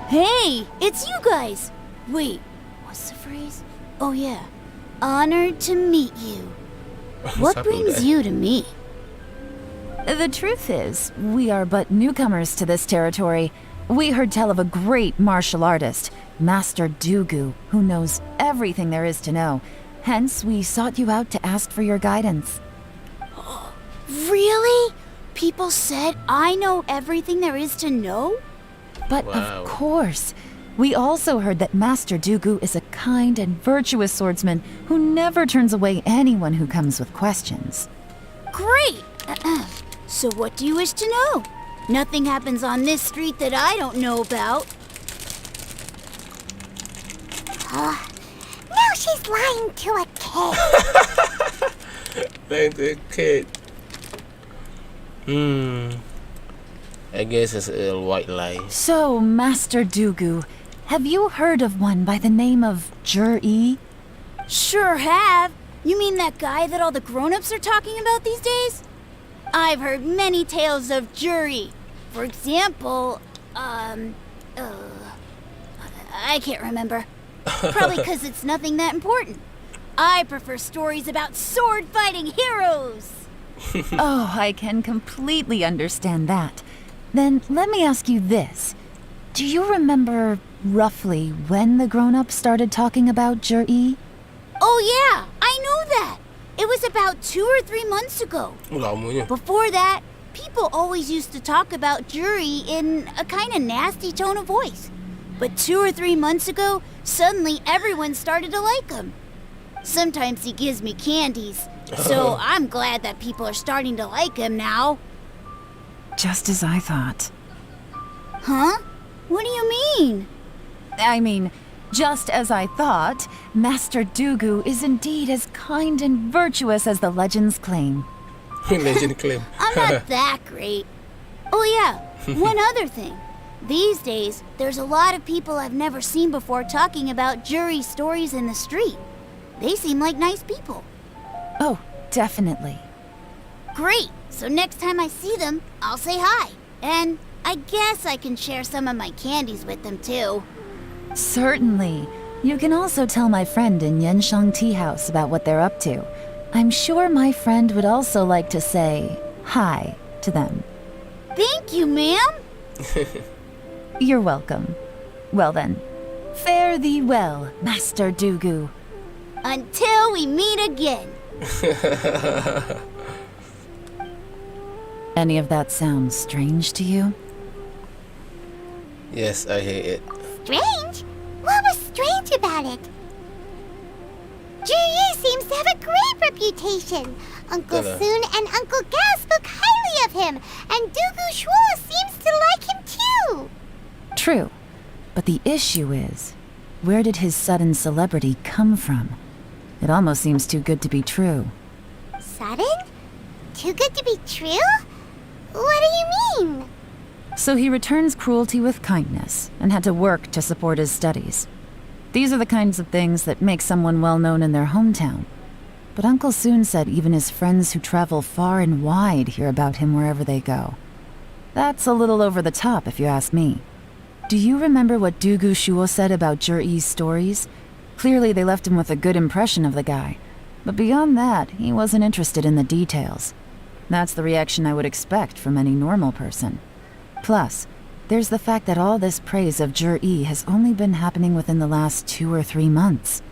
Hey, it's you guys! Wait, what's the phrase? Oh yeah, honored to meet you. What brings you to me? The truth is, we are but newcomers to this territory. We heard tell of a great martial artist, Master Dugu, who knows everything there is to know. Hence, we sought you out to ask for your guidance. Really? People said I know everything there is to know? But of course, we also heard that Master Dugu is a kind and virtuous swordsman who never turns away anyone who comes with questions. Great! So what do you wish to know? Nothing happens on this street that I don't know about. Now she's lying to a kid. Lying to a kid. I guess it's a white lie. So, Master Dugu, have you heard of one by the name of Jur-E? Sure have. You mean that guy that all the grown-ups are talking about these days? I've heard many tales of Jur-E. For example, I can't remember. Probably because it's nothing that important. I prefer stories about sword-fighting heroes. Oh, I can completely understand that. Then let me ask you this. Do you remember roughly when the grown-ups started talking about Jur-E? Oh yeah, I know that. It was about 2 or 3 months ago. Before that, people always used to talk about Jur-E in a kind of nasty tone of voice. But 2 or 3 months ago, suddenly everyone started to like him. Sometimes he gives me candies, so I'm glad that people are starting to like him now. Just as I thought. Huh? What do you mean? I mean, just as I thought, Master Dugu is indeed as kind and virtuous as the legends claim. Legend claim. I'm not that great. Oh yeah, one other thing. These days, there's a lot of people I've never seen before talking about Jur-E stories in the street. They seem like nice people. Oh, definitely. Great! So next time I see them, I'll say hi. And I guess I can share some of my candies with them too. Certainly. You can also tell my friend in Yenshang Tea House about what they're up to. I'm sure my friend would also like to say hi to them. Thank you, ma'am. You're welcome. Well then, fare thee well, Master Dugu. Until we meet again. Any of that sound strange to you? Yes, I hate it. Strange? What was strange about it? Jur-E seems to have a great reputation. Uncle Soon and Uncle Gao spoke highly of him, and Dugu Shuo seems to like him too. True, but the issue is, where did his sudden celebrity come from? It almost seems too good to be true. Sudden? Too good to be true? What do you mean? So he returns cruelty with kindness and had to work to support his studies. These are the kinds of things that make someone well known in their hometown. But Uncle Soon said even his friends who travel far and wide hear about him wherever they go. That's a little over the top, if you ask me. Do you remember what Dugu Shuo said about Jur-E's stories? Clearly they left him with a good impression of the guy. But beyond that, he wasn't interested in the details. That's the reaction I would expect from any normal person. Plus, there's the fact that all this praise of Jur-E has only been happening within the last 2 or 3 months.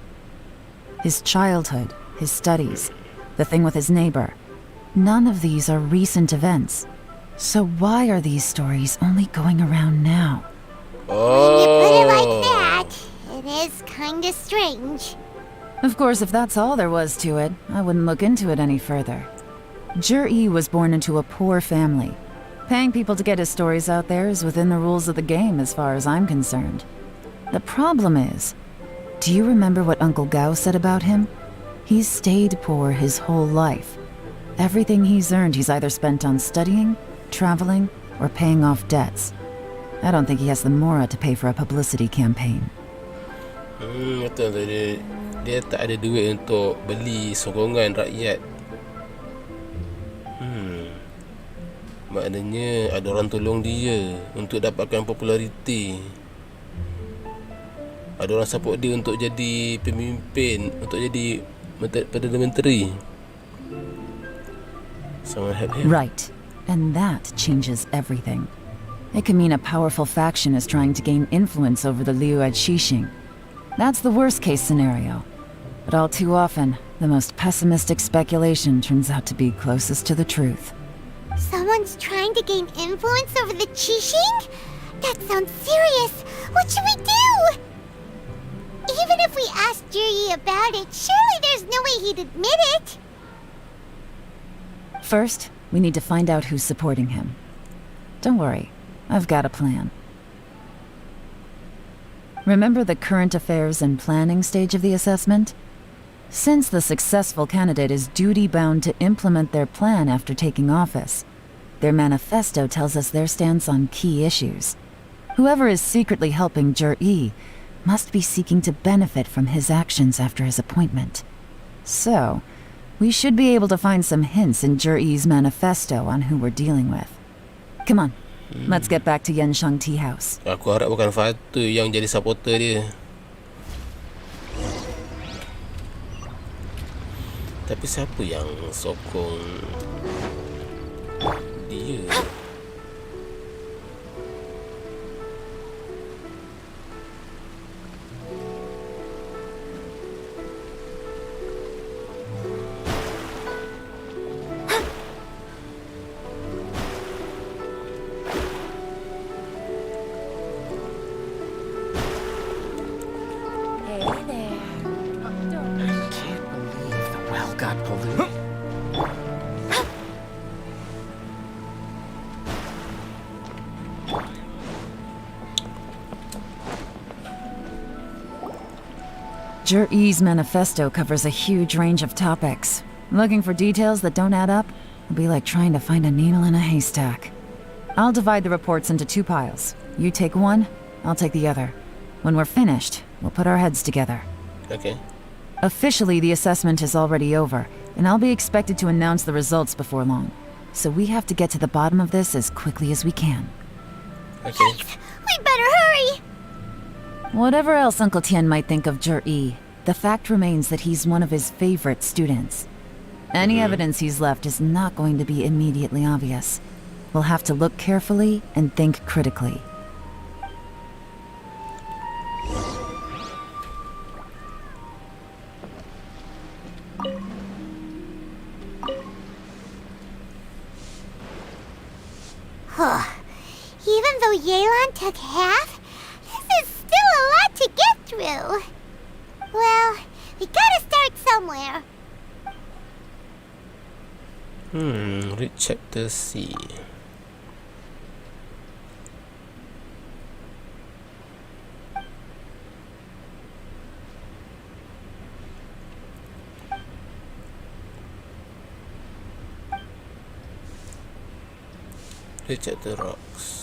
His childhood, his studies, the thing with his neighbor, none of these are recent events. So why are these stories only going around now? When you put it like that, it is kinda strange. Of course, if that's all there was to it, I wouldn't look into it any further. Jur-E was born into a poor family. Paying people to get his stories out there is within the rules of the game as far as I'm concerned. The problem is, do you remember what Uncle Gao said about him? He's stayed poor his whole life. Everything he's earned he's either spent on studying, traveling, or paying off debts. I don't think he has the mora to pay for a publicity campaign. Betul tu, dia tak ada duit untuk beli sokongan rakyat. Maknanya ada orang tolong dia untuk dapatkan populariti. Ada orang support dia untuk jadi pemimpin, untuk jadi Perdana Menteri. Someone help him. Right. And that changes everything. It could mean a powerful faction is trying to gain influence over the Liu at Xixing. That's the worst case scenario. But all too often, the most pessimistic speculation turns out to be closest to the truth. Someone's trying to gain influence over the Qixing? That sounds serious. What should we do? Even if we asked Jur-E about it, surely there's no way he'd admit it. First, we need to find out who's supporting him. Don't worry, I've got a plan. Remember the current affairs and planning stage of the assessment? Since the successful candidate is duty-bound to implement their plan after taking office, their manifesto tells us their stance on key issues. Whoever is secretly helping Jur-E must be seeking to benefit from his actions after his appointment. So, we should be able to find some hints in Jur-E's manifesto on who we're dealing with. Come on, let's get back to Yenshang Tea House. Aku harap bukan Fatu yang jadi supporter dia. Tapi siapa yang sokong dia? Jur-E's manifesto covers a huge range of topics. Looking for details that don't add up will be like trying to find a needle in a haystack. I'll divide the reports into 2 piles. You take one, I'll take the other. When we're finished, we'll put our heads together. Okay. Officially, the assessment is already over, and I'll be expected to announce the results before long. So we have to get to the bottom of this as quickly as we can. Okay. We better hurry! Whatever else Uncle Tian might think of Jur-E, the fact remains that he's one of his favorite students. Any evidence he's left is not going to be immediately obvious. We'll have to look carefully and think critically. Even though Yelan took half, this is still a lot to get through. Well, we gotta start somewhere. Read chapter C. Read chapter rocks.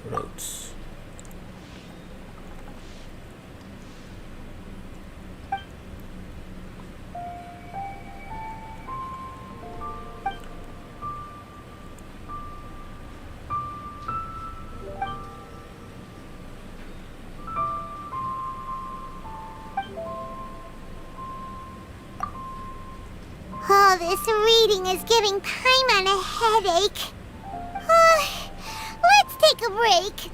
Roads. This reading is giving Aiman a headache. Let's take a break.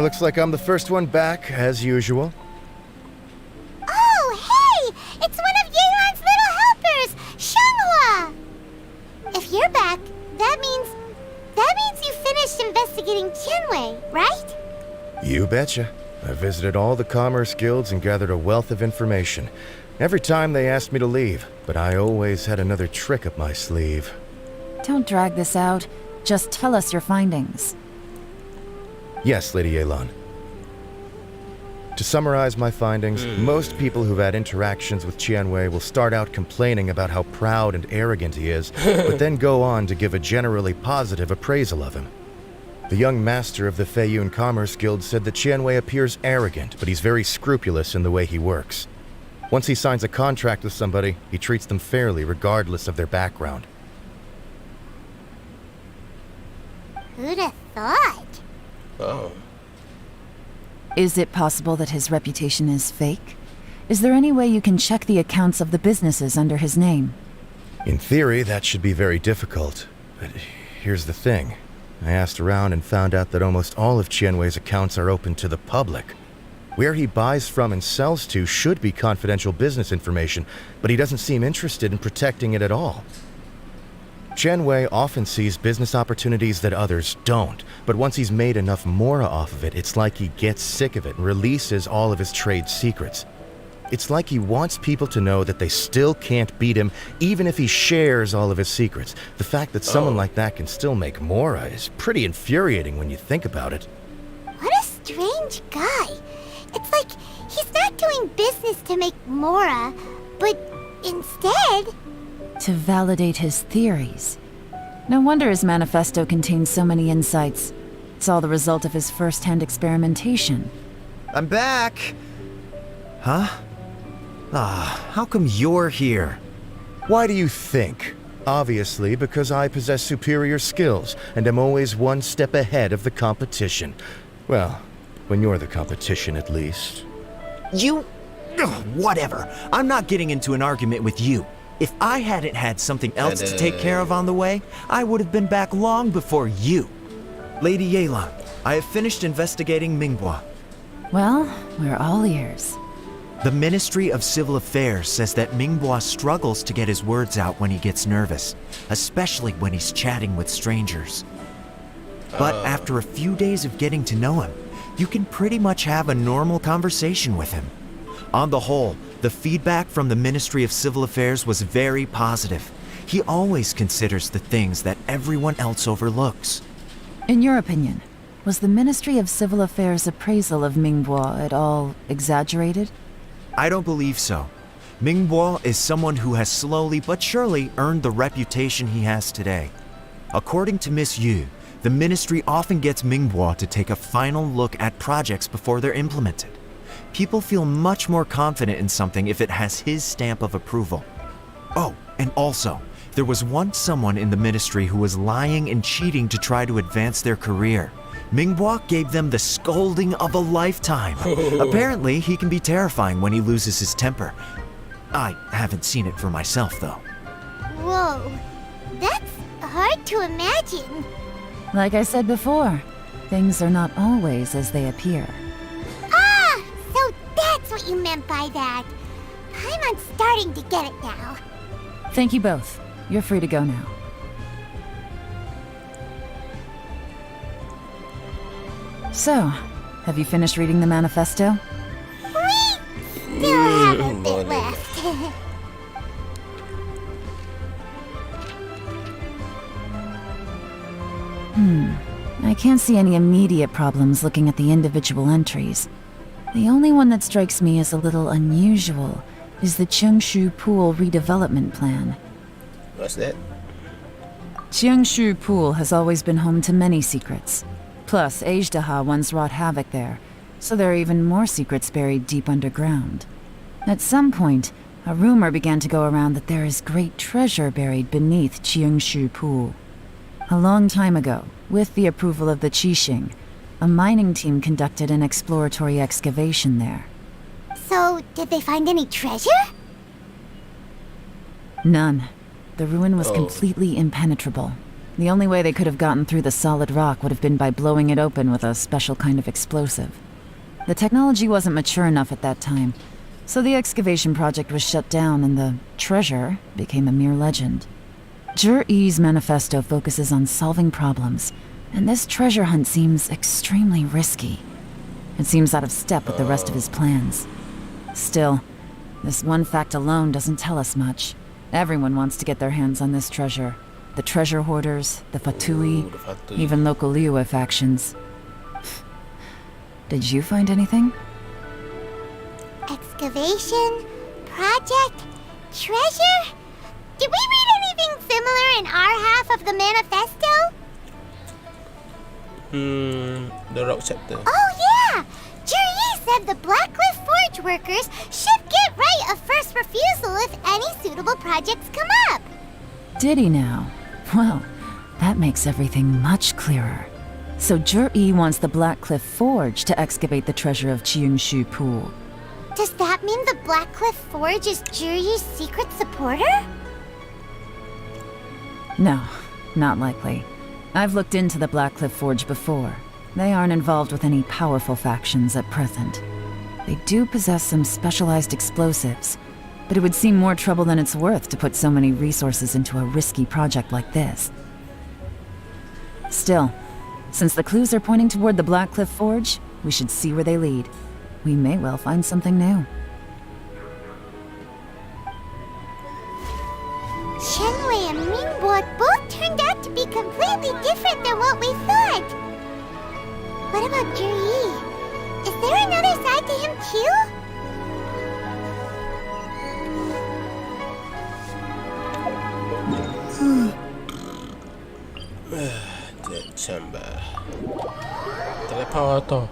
Looks like I'm the first one back, as usual. Oh, hey! It's one of Yelan's little helpers, Shanghua! If you're back, that means you finished investigating Tianwei, right? You betcha. I visited all the commerce guilds and gathered a wealth of information. Every time they asked me to leave, but I always had another trick up my sleeve. Don't drag this out. Just tell us your findings. Yes, Lady Yelan. To summarize my findings, most people who've had interactions with Tianwei will start out complaining about how proud and arrogant he is, but then go on to give a generally positive appraisal of him. The young master of the Feiyun Commerce Guild said that Tianwei appears arrogant, but he's very scrupulous in the way he works. Once he signs a contract with somebody, he treats them fairly regardless of their background. Who'd have thought? Oh. Is it possible that his reputation is fake? Is there any way you can check the accounts of the businesses under his name? In theory, that should be very difficult. But here's the thing. I asked around and found out that almost all of Tianwei's accounts are open to the public. Where he buys from and sells to should be confidential business information, but he doesn't seem interested in protecting it at all. Tianwei often sees business opportunities that others don't, but once he's made enough mora off of it, it's like he gets sick of it and releases all of his trade secrets. It's like he wants people to know that they still can't beat him, even if he shares all of his secrets. The fact that someone like that can still make mora is pretty infuriating when you think about it. What a strange guy. It's like he's not doing business to make mora, but instead... to validate his theories. No wonder his manifesto contains so many insights. It's all the result of his first-hand experimentation. I'm back! Huh? How come you're here? Why do you think? Obviously, because I possess superior skills and am always one step ahead of the competition. Well, when you're the competition, at least. You... whatever. I'm not getting into an argument with you. If I hadn't had something else to take care of on the way, I would have been back long before you. Lady Yelan, I have finished investigating Mingbua. Well, we're all ears. The Ministry of Civil Affairs says that Mingbua struggles to get his words out when he gets nervous, especially when he's chatting with strangers. But after a few days of getting to know him, you can pretty much have a normal conversation with him. On the whole, the feedback from the Ministry of Civil Affairs was very positive. He always considers the things that everyone else overlooks. In your opinion, was the Ministry of Civil Affairs' appraisal of Mingbua at all exaggerated? I don't believe so. Mingbua is someone who has slowly but surely earned the reputation he has today. According to Miss Yu, the ministry often gets Mingbua to take a final look at projects before they're implemented. People feel much more confident in something if it has his stamp of approval. Oh, and also, there was once someone in the ministry who was lying and cheating to try to advance their career. Mingbua gave them the scolding of a lifetime. Apparently, he can be terrifying when he loses his temper. I haven't seen it for myself, though. Whoa, that's hard to imagine. Like I said before, things are not always as they appear. So that's what you meant by that. I'm starting to get it now. Thank you both. You're free to go now. So, have you finished reading the manifesto? We still have a bit left. I can't see any immediate problems looking at the individual entries. The only one that strikes me as a little unusual is the Cheongshu Pool redevelopment plan. What's that? Cheongshu Pool has always been home to many secrets. Plus, Ajdaha once wrought havoc there, so there are even more secrets buried deep underground. At some point, a rumor began to go around that there is great treasure buried beneath Cheongshu Pool. A long time ago, with the approval of the Qixing, a mining team conducted an exploratory excavation there. So, did they find any treasure? None. The ruin was Oh. completely impenetrable. The only way they could have gotten through the solid rock would have been by blowing it open with a special kind of explosive. The technology wasn't mature enough at that time, so the excavation project was shut down and the treasure became a mere legend. Jur-E's manifesto focuses on solving problems, and this treasure hunt seems extremely risky. It seems out of step with the rest of his plans. Still, this one fact alone doesn't tell us much. Everyone wants to get their hands on this treasure. The treasure hoarders, the Fatui, even local Liyue factions. Did you find anything? Excavation? Project? Treasure? Did we read anything similar in our half of the manifesto? The rock chapter. Oh yeah! Jur-E said the Blackcliff Forge workers should get right of first refusal if any suitable projects come up. Did he now? Well, that makes everything much clearer. So Jur-E wants the Blackcliff Forge to excavate the treasure of Qingshu Pool. Does that mean the Blackcliff Forge is Jur-E's secret supporter? No, not likely. I've looked into the Blackcliff Forge before. They aren't involved with any powerful factions at present. They do possess some specialized explosives, but it would seem more trouble than it's worth to put so many resources into a risky project like this. Still, since the clues are pointing toward the Blackcliff Forge, we should see where they lead. We may well find something new. Shenwei and Mingbo both turned out to be completely different than what we thought. What about Jur-E? Is there another side to him too? Chamber. Teleporter.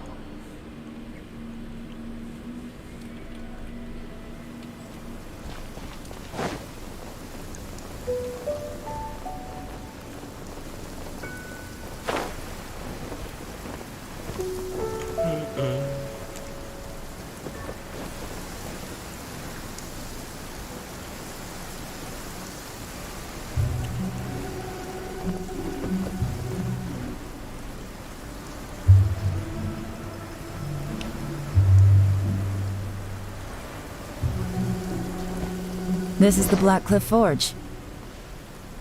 This is the Blackcliff Forge.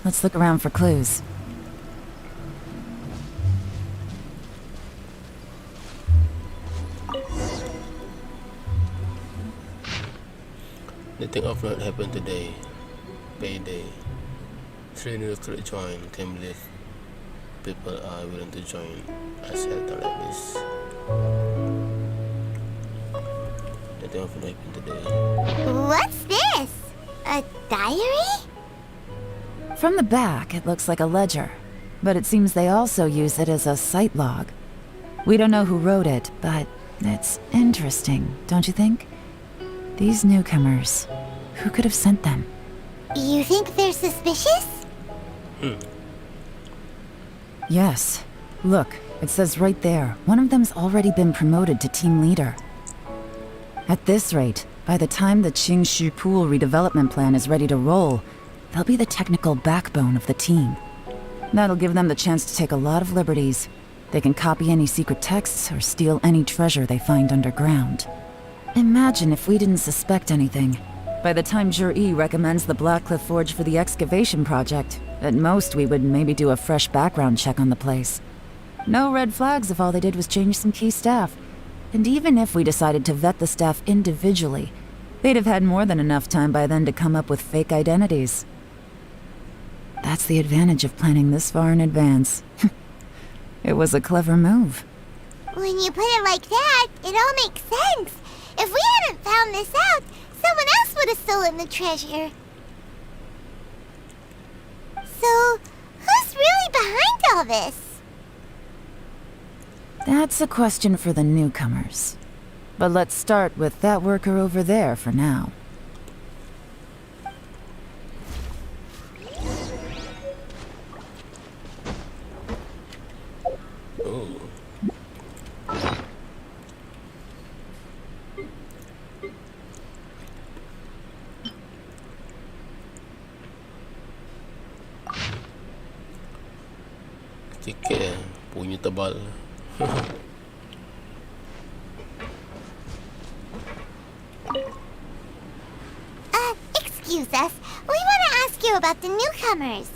Let's look around for clues. Nothing of note happened today. Payday. 3 new recruits join. Can't believe people are willing to join a shelter like this. Nothing of note happened today. What's this? A diary? From the back, it looks like a ledger, but it seems they also use it as a site log. We don't know who wrote it, but it's interesting, don't you think? These newcomers, who could have sent them? You think they're suspicious? Yes. Look, it says right there, one of them's already been promoted to team leader. At this rate, by the time the Qingshu Pool redevelopment plan is ready to roll, they'll be the technical backbone of the team. That'll give them the chance to take a lot of liberties. They can copy any secret texts or steal any treasure they find underground. Imagine if we didn't suspect anything. By the time Jur-E recommends the Blackcliff Forge for the excavation project, at most we would maybe do a fresh background check on the place. No red flags if all they did was change some key staff. And even if we decided to vet the staff individually, they'd have had more than enough time by then to come up with fake identities. That's the advantage of planning this far in advance. It was a clever move. When you put it like that, it all makes sense. If we hadn't found this out, someone else would have stolen the treasure. So, who's really behind all this? That's a question for the newcomers. But let's start with that worker over there for now. Tiket punya tebal. Excuse us. We want to ask you about the newcomers.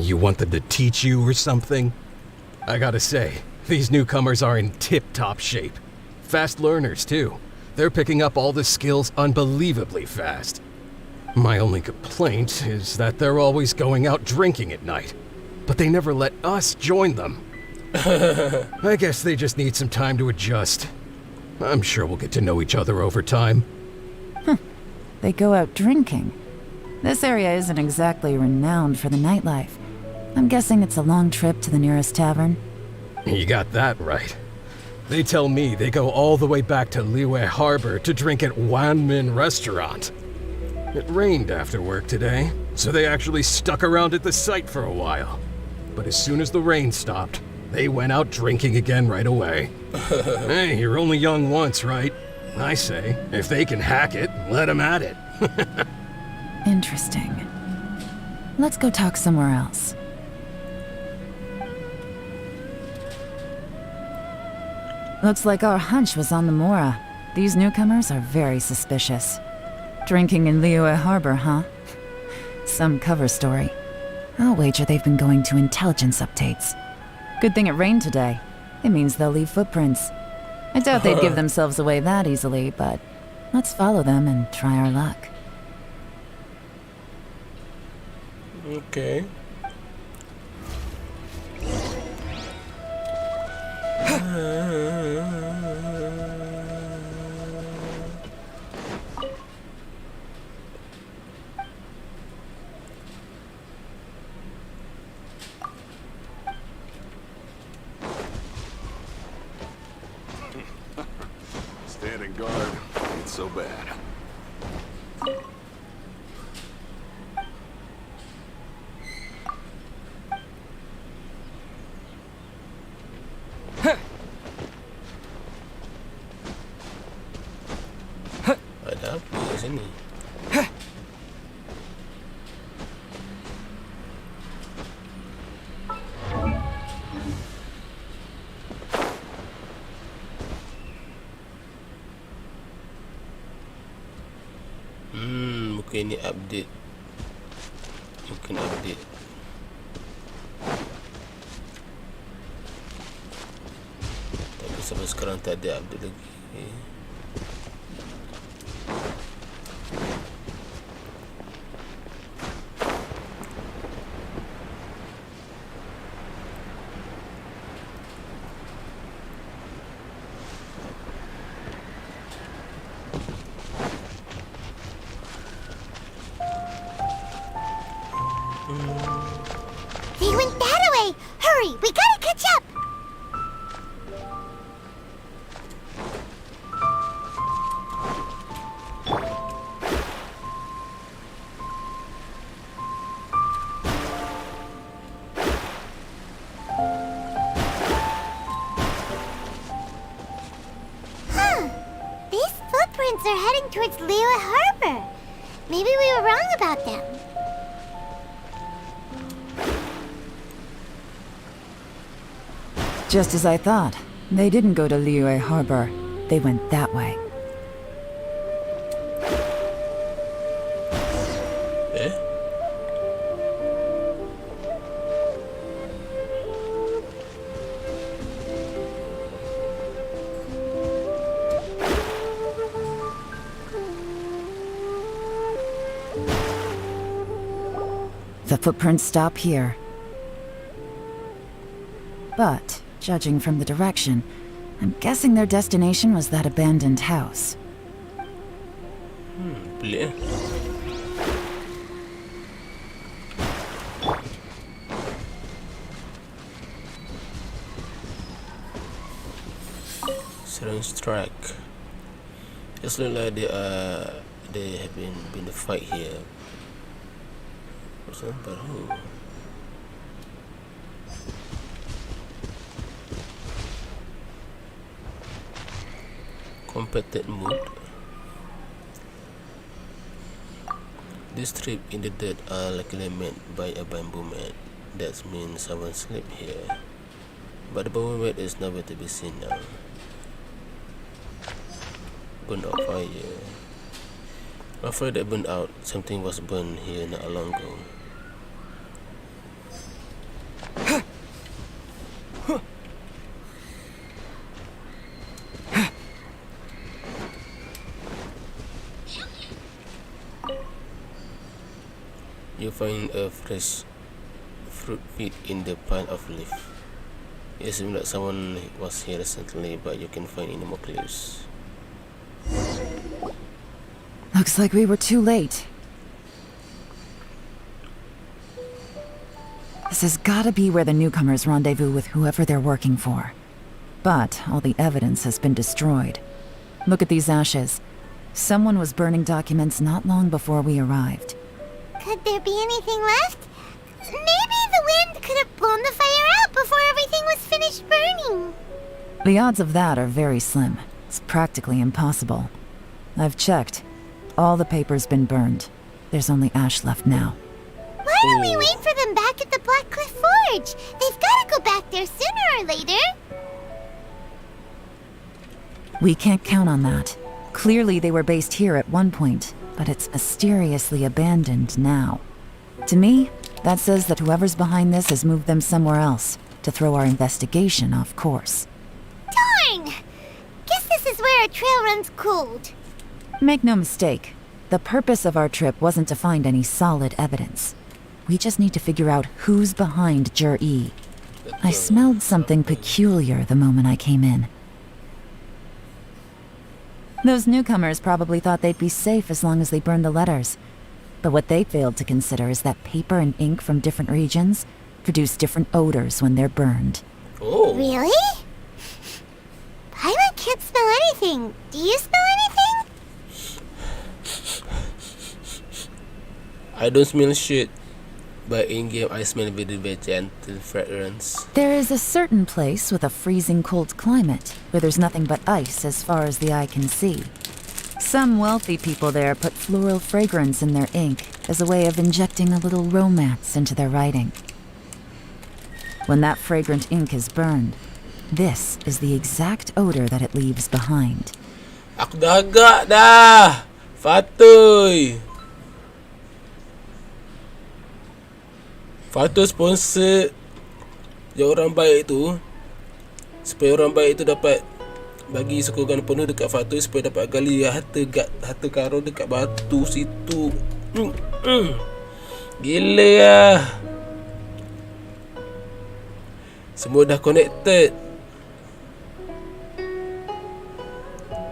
You want them to teach you or something? I gotta say, these newcomers are in tip-top shape. Fast learners, too. They're picking up all the skills unbelievably fast. My only complaint is that they're always going out drinking at night. But they never let us join them. I guess they just need some time to adjust. I'm sure we'll get to know each other over time. They go out drinking. This area isn't exactly renowned for the nightlife. I'm guessing it's a long trip to the nearest tavern. You got that right. They tell me they go all the way back to Liyue Harbor to drink at Wanmin Restaurant. It rained after work today, so they actually stuck around at the site for a while. But as soon as the rain stopped, they went out drinking again right away. Hey, you're only young once, right? I say, if they can hack it, let them at it. Interesting. Let's go talk somewhere else. Looks like our hunch was on the Mora. These newcomers are very suspicious. Drinking in Liyue Harbor, huh? Some cover story. I'll wager they've been going to intelligence updates. Good thing it rained today. It means they'll leave footprints. I doubt they'd give themselves away that easily, but let's follow them and try our luck. Okay. Standing guard ain't so bad. Ada apa di sini? Mungkin ini update. Mungkin update. Tapi sampai sekarang tak ada update lagi. They went that way! Hurry, we gotta catch up! These footprints are heading towards Liyue Harbor. Maybe we were wrong about them. Just as I thought. They didn't go to Liyue Harbor. They went that way. The footprints stop here. But, judging from the direction, I'm guessing their destination was that abandoned house. Pelik. Strange strike. Just look like they have been a fight here. But who? Competent mood. This trip in the dirt are likely made by a bamboo man. That means someone slept here. But the bowel is nowhere to be seen now. Burn out fire. After that burned out, something was burned here not long ago. You find a fresh fruit pit in the pile of leaf. It seems like someone was here recently, but you can find any more clues. Looks like we were too late. This has gotta be where the newcomers rendezvous with whoever they're working for. But all the evidence has been destroyed. Look at these ashes. Someone was burning documents not long before we arrived. Could there be anything left? Maybe the wind could have blown the fire out before everything was finished burning. The odds of that are very slim. It's practically impossible. I've checked. All the paper's been burned. There's only ash left now. Why don't we wait for them back at the Black Cliff Forge? They've got to go back there sooner or later. We can't count on that. Clearly they were based here at one point, but it's mysteriously abandoned now. To me, that says that whoever's behind this has moved them somewhere else to throw our investigation off course. Darn! Guess this is where our trail runs cold. Make no mistake, the purpose of our trip wasn't to find any solid evidence. We just need to figure out who's behind Jur-E. I smelled something peculiar the moment I came in. Those newcomers probably thought they'd be safe as long as they burned the letters. But what they failed to consider is that paper and ink from different regions produce different odors when they're burned. Oh. Really? Aiman can't smell anything. Do you smell anything? I don't smell shit, but in-game I smell very gentle fragrance. There is a certain place with a freezing cold climate where there's nothing but ice as far as the eye can see. Some wealthy people there put floral fragrance in their ink as a way of injecting a little romance into their writing. When that fragrant ink is burned, this is the exact odor that it leaves behind. Aku dah agak dah. Fatoy. Fatoy sponsor yang orang baik tu, supaya orang baik tu dapat bagi sokongan penuh dekat Fatoy supaya dapat gali harta karun dekat batu situ. Gila lah. Semua dah connected.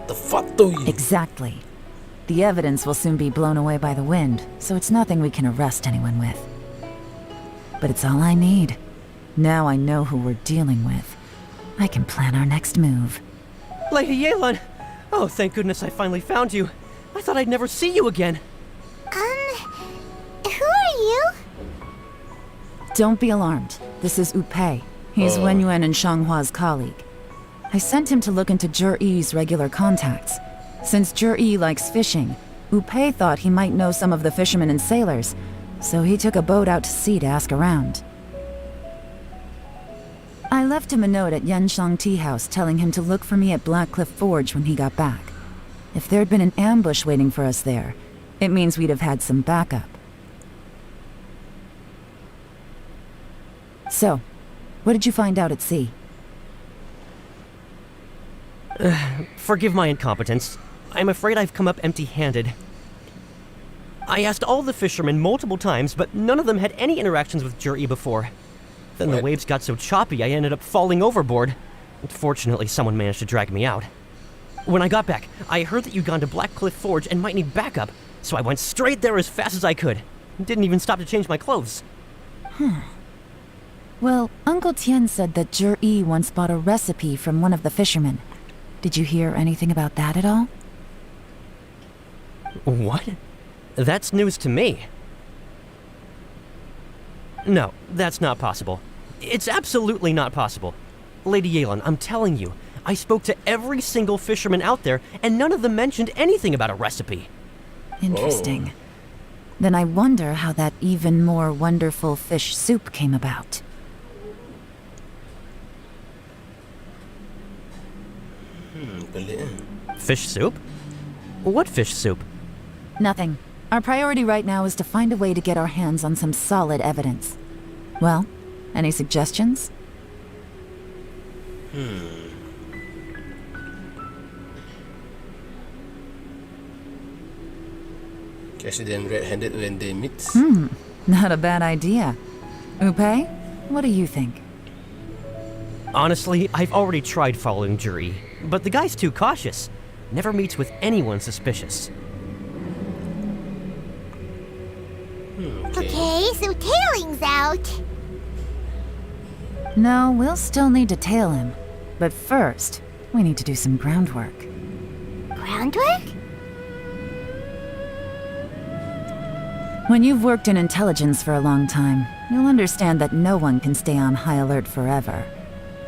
The Fatoy. Exactly. The evidence will soon be blown away by the wind, so it's nothing we can arrest anyone with. But it's all I need. Now I know who we're dealing with. I can plan our next move. Lady Yelan! Oh, thank goodness I finally found you. I thought I'd never see you again. Who are you? Don't be alarmed. This is Upei. He's Wenyuan and Shanghua's colleague. I sent him to look into Jur-E's regular contacts. Since Jur-E likes fishing, Upei thought he might know some of the fishermen and sailors, so he took a boat out to sea to ask around. I left him a note at Yanshang Tea House telling him to look for me at Black Cliff Forge when he got back. If there'd been an ambush waiting for us there, it means we'd have had some backup. So, what did you find out at sea? Forgive my incompetence. I'm afraid I've come up empty-handed. I asked all the fishermen multiple times, but none of them had any interactions with Jur-E before. Then the waves got so choppy I ended up falling overboard. Fortunately, someone managed to drag me out. When I got back, I heard that you'd gone to Black Cliff Forge and might need backup, so I went straight there as fast as I could. Didn't even stop to change my clothes. Well, Uncle Tien said that Jur-E once bought a recipe from one of the fishermen. Did you hear anything about that at all? What? That's news to me. No, that's not possible. It's absolutely not possible. Lady Yelan, I'm telling you, I spoke to every single fisherman out there, and none of them mentioned anything about a recipe. Interesting. then I wonder how that even more wonderful fish soup came about. Fish soup? What fish soup? Nothing. Our priority right now is to find a way to get our hands on some solid evidence. Well, any suggestions? Catch them red-handed when they meet. Not a bad idea. Upe, what do you think? Honestly, I've already tried following Juri, but the guy's too cautious. Never meets with anyone suspicious. Okay, so tailing's out. No, we'll still need to tail him. But first, we need to do some groundwork. Groundwork? When you've worked in intelligence for a long time, you'll understand that no one can stay on high alert forever.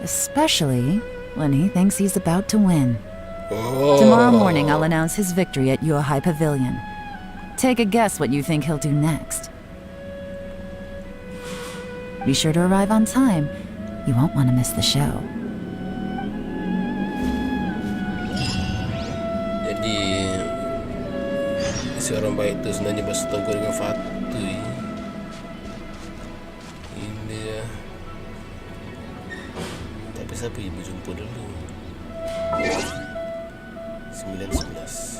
Especially when he thinks he's about to win. Tomorrow morning, I'll announce his victory at Yuehai Pavilion. Take a guess what you think he'll do next. Be sure to arrive on time. You won't want to miss the show. Jadi si orang baik itu sebenarnya bersetubuh dengan Fatui. Ini ya. Tapi siapa ibu jumpa dulu? 9-11.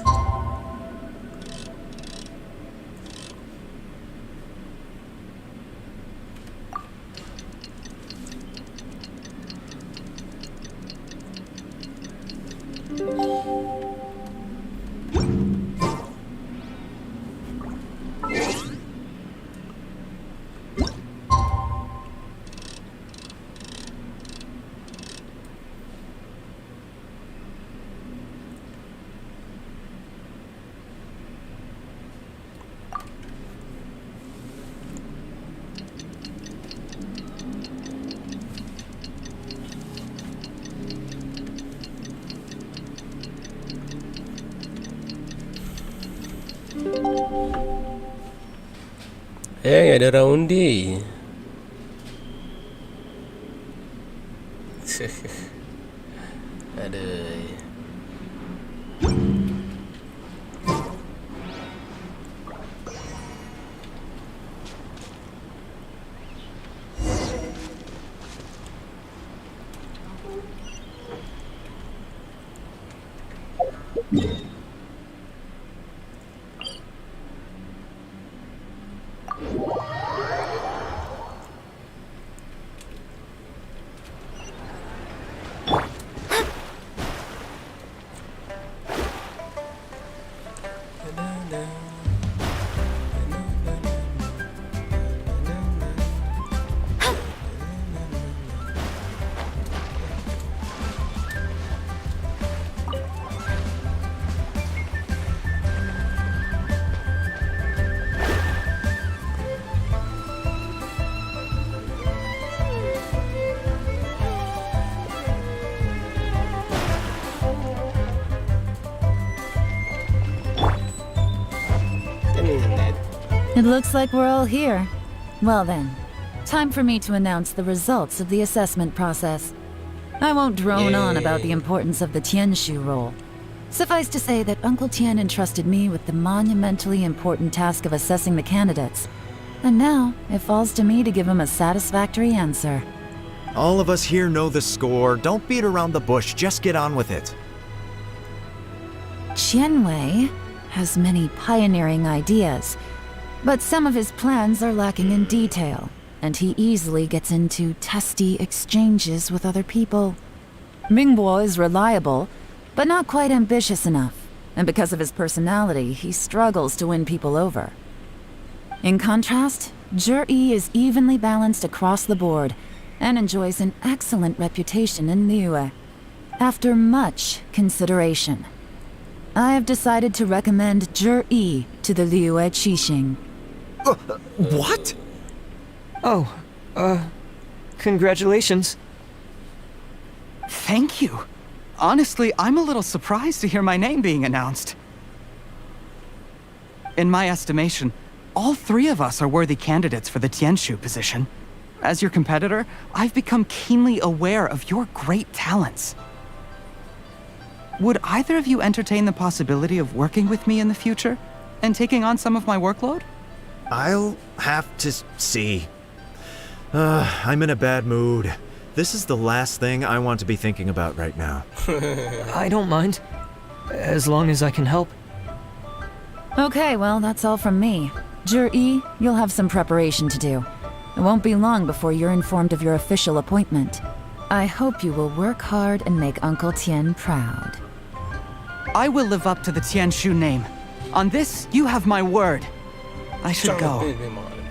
Ada Raundi. Aduh. It looks like we're all here. Well then, time for me to announce the results of the assessment process. I won't drone on about the importance of the Tianshu role. Suffice to say that Uncle Tian entrusted me with the monumentally important task of assessing the candidates. And now, it falls to me to give him a satisfactory answer. All of us here know the score. Don't beat around the bush, just get on with it. Qianwei has many pioneering ideas, but some of his plans are lacking in detail, and he easily gets into testy exchanges with other people. Mingbo is reliable, but not quite ambitious enough, and because of his personality, he struggles to win people over. In contrast, Zhi is evenly balanced across the board, and enjoys an excellent reputation in Liyue. After much consideration, I have decided to recommend Zhi to the Liyue Qixing. What? Oh, congratulations. Thank you. Honestly, I'm a little surprised to hear my name being announced. In my estimation, all three of us are worthy candidates for the Tianshu position. As your competitor, I've become keenly aware of your great talents. Would either of you entertain the possibility of working with me in the future and taking on some of my workload? I'll have to see. I'm in a bad mood. This is the last thing I want to be thinking about right now. I don't mind, as long as I can help. Okay, well, that's all from me. Zhi, you'll have some preparation to do. It won't be long before you're informed of your official appointment. I hope you will work hard and make Uncle Tien proud. I will live up to the Tianshu name. On this, you have my word. I should go.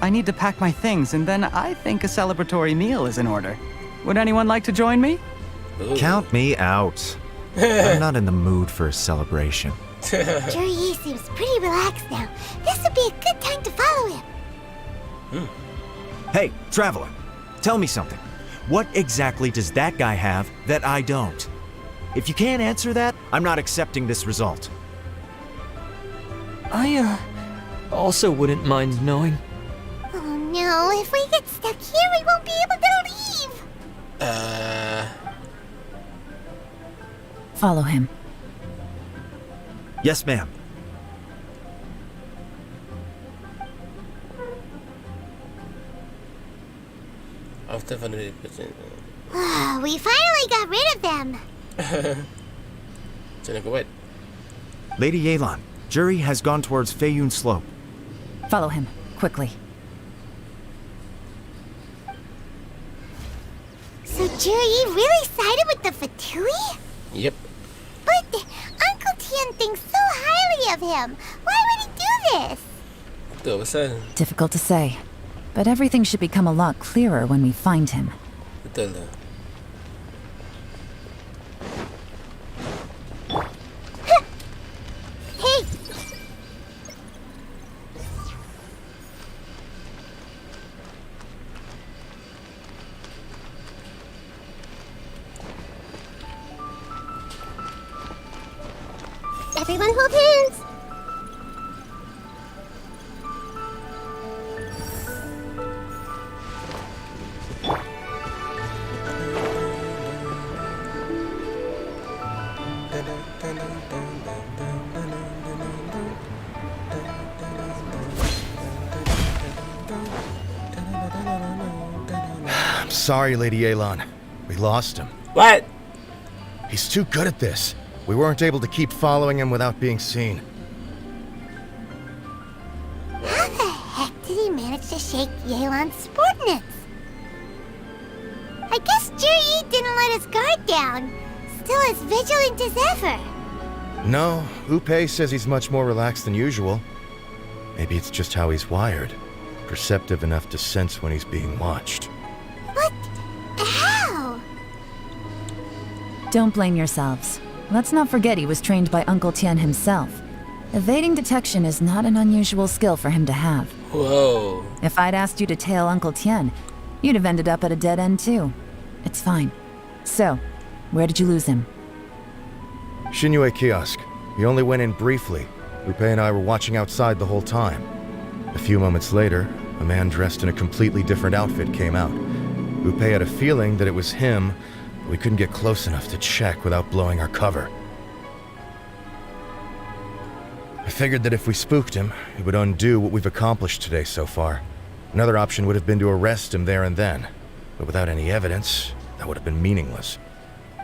I need to pack my things, and then I think a celebratory meal is in order. Would anyone like to join me? Count me out. I'm not in the mood for a celebration. Zhi seems pretty relaxed now. This would be a good time to follow him. Hey, traveler, tell me something. What exactly does that guy have that I don't? If you can't answer that, I'm not accepting this result. I, also wouldn't mind knowing. Oh no, if we get stuck here, we won't be able to leave. Follow him. Yes, ma'am. After 100%. We finally got rid of them. Lady Yelan, Zhi has gone towards Feiyun Slope. Follow him, quickly. So Zhi really sided with the Fatui? Yep. But Uncle Tien thinks so highly of him. Why would he do this? Difficult to say, but everything should become a lot clearer when we find him. Betul lah. Hey! Everyone hold hands! I'm sorry, Lady Yelan. We lost him. What? He's too good at this. We weren't able to keep following him without being seen. How the heck did he manage to shake Yelan's subordinates? I guess Zhi didn't let his guard down. Still as vigilant as ever. No, Upei says he's much more relaxed than usual. Maybe it's just how he's wired. Perceptive enough to sense when he's being watched. But how? Don't blame yourselves. Let's not forget he was trained by Uncle Tien himself. Evading detection is not an unusual skill for him to have. Whoa. If I'd asked you to tail Uncle Tien, you'd have ended up at a dead end too. It's fine. So, where did you lose him? Shinue kiosk. He only went in briefly. Upei and I were watching outside the whole time. A few moments later, a man dressed in a completely different outfit came out. Upei had a feeling that it was him, but we couldn't get close enough to check without blowing our cover. I figured that if we spooked him, it would undo what we've accomplished today so far. Another option would have been to arrest him there and then, but without any evidence, that would have been meaningless.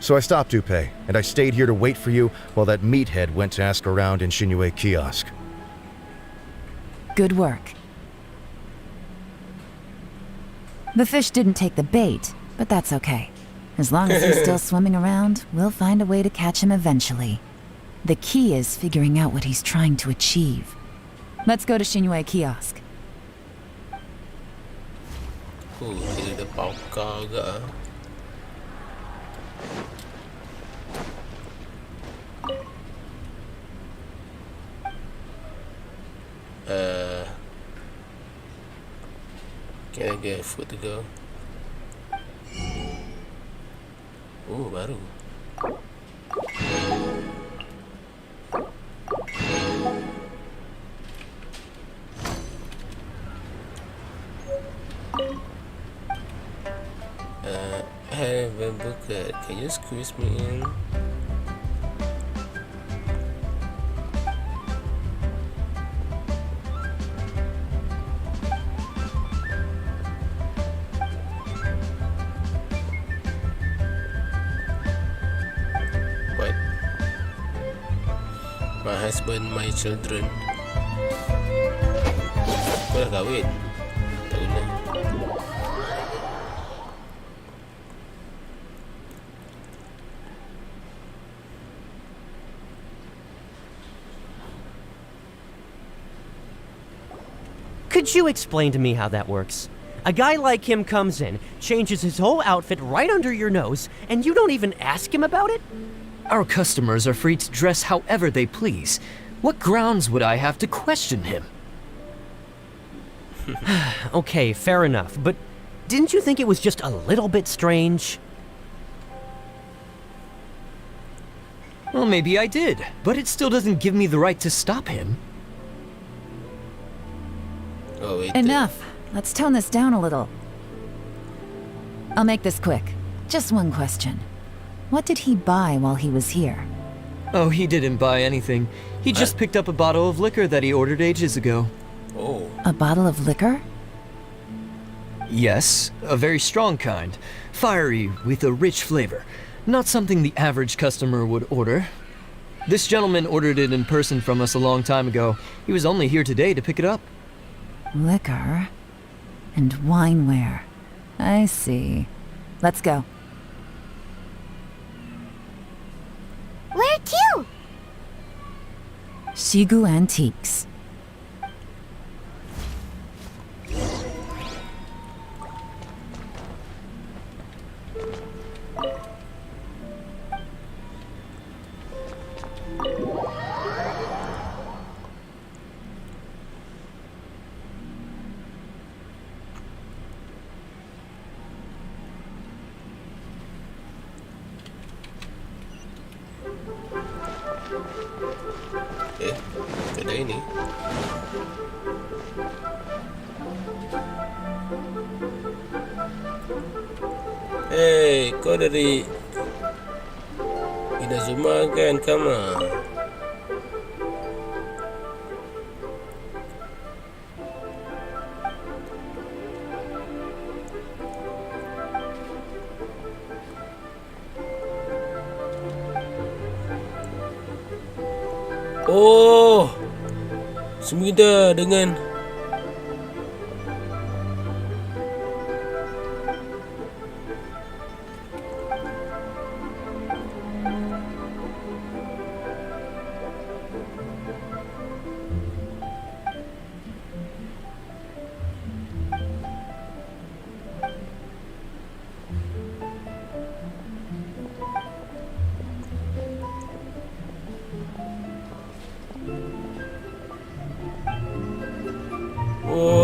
So I stopped Upei, and I stayed here to wait for you while that meathead went to ask around in Shinue kiosk. Good work. The fish didn't take the bait, but that's okay. As long as he's still swimming around, we'll find a way to catch him eventually. The key is figuring out what he's trying to achieve. Let's go to Shinue kiosk. Jadi ada paukar agak. Can I get food to go? Oh, baru. pocket. Can you squeeze me in? What? My husband, my children. Kau dah kahwin? Tak guna. Could you explain to me how that works? A guy like him comes in, changes his whole outfit right under your nose, and you don't even ask him about it? Our customers are free to dress however they please. What grounds would I have to question him? Okay, fair enough, but didn't you think it was just a little bit strange? Well, maybe I did, but it still doesn't give me the right to stop him. Oh, wait. Enough. Let's tone this down a little. I'll make this quick. Just one question. What did he buy while he was here? Oh, he didn't buy anything. He just picked up a bottle of liquor that he ordered ages ago. Oh. A bottle of liquor? Yes, a very strong kind. Fiery, with a rich flavor. Not something the average customer would order. This gentleman ordered it in person from us a long time ago. He was only here today to pick it up. Liquor and wineware. I see. Let's go. Where to? Shigu Antiques. Kedai ni. Hey, kau dari Inazuma kan, Kama? Oh, Sumida dengan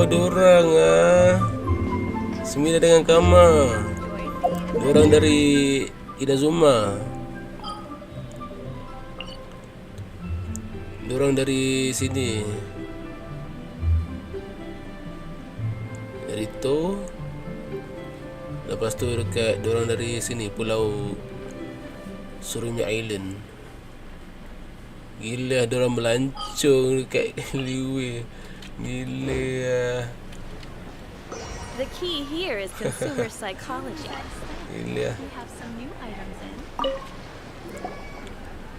dorang Semida dengan Kama. Dorang dari Inazuma. Dorang dari sini. Dari tu. Lepas tu dekat dorang dari sini, Pulau Surumi Island. Gila, dorang melancong dekat Liwe. Gila. The key here is consumer psychology. Gila. We have some new items in.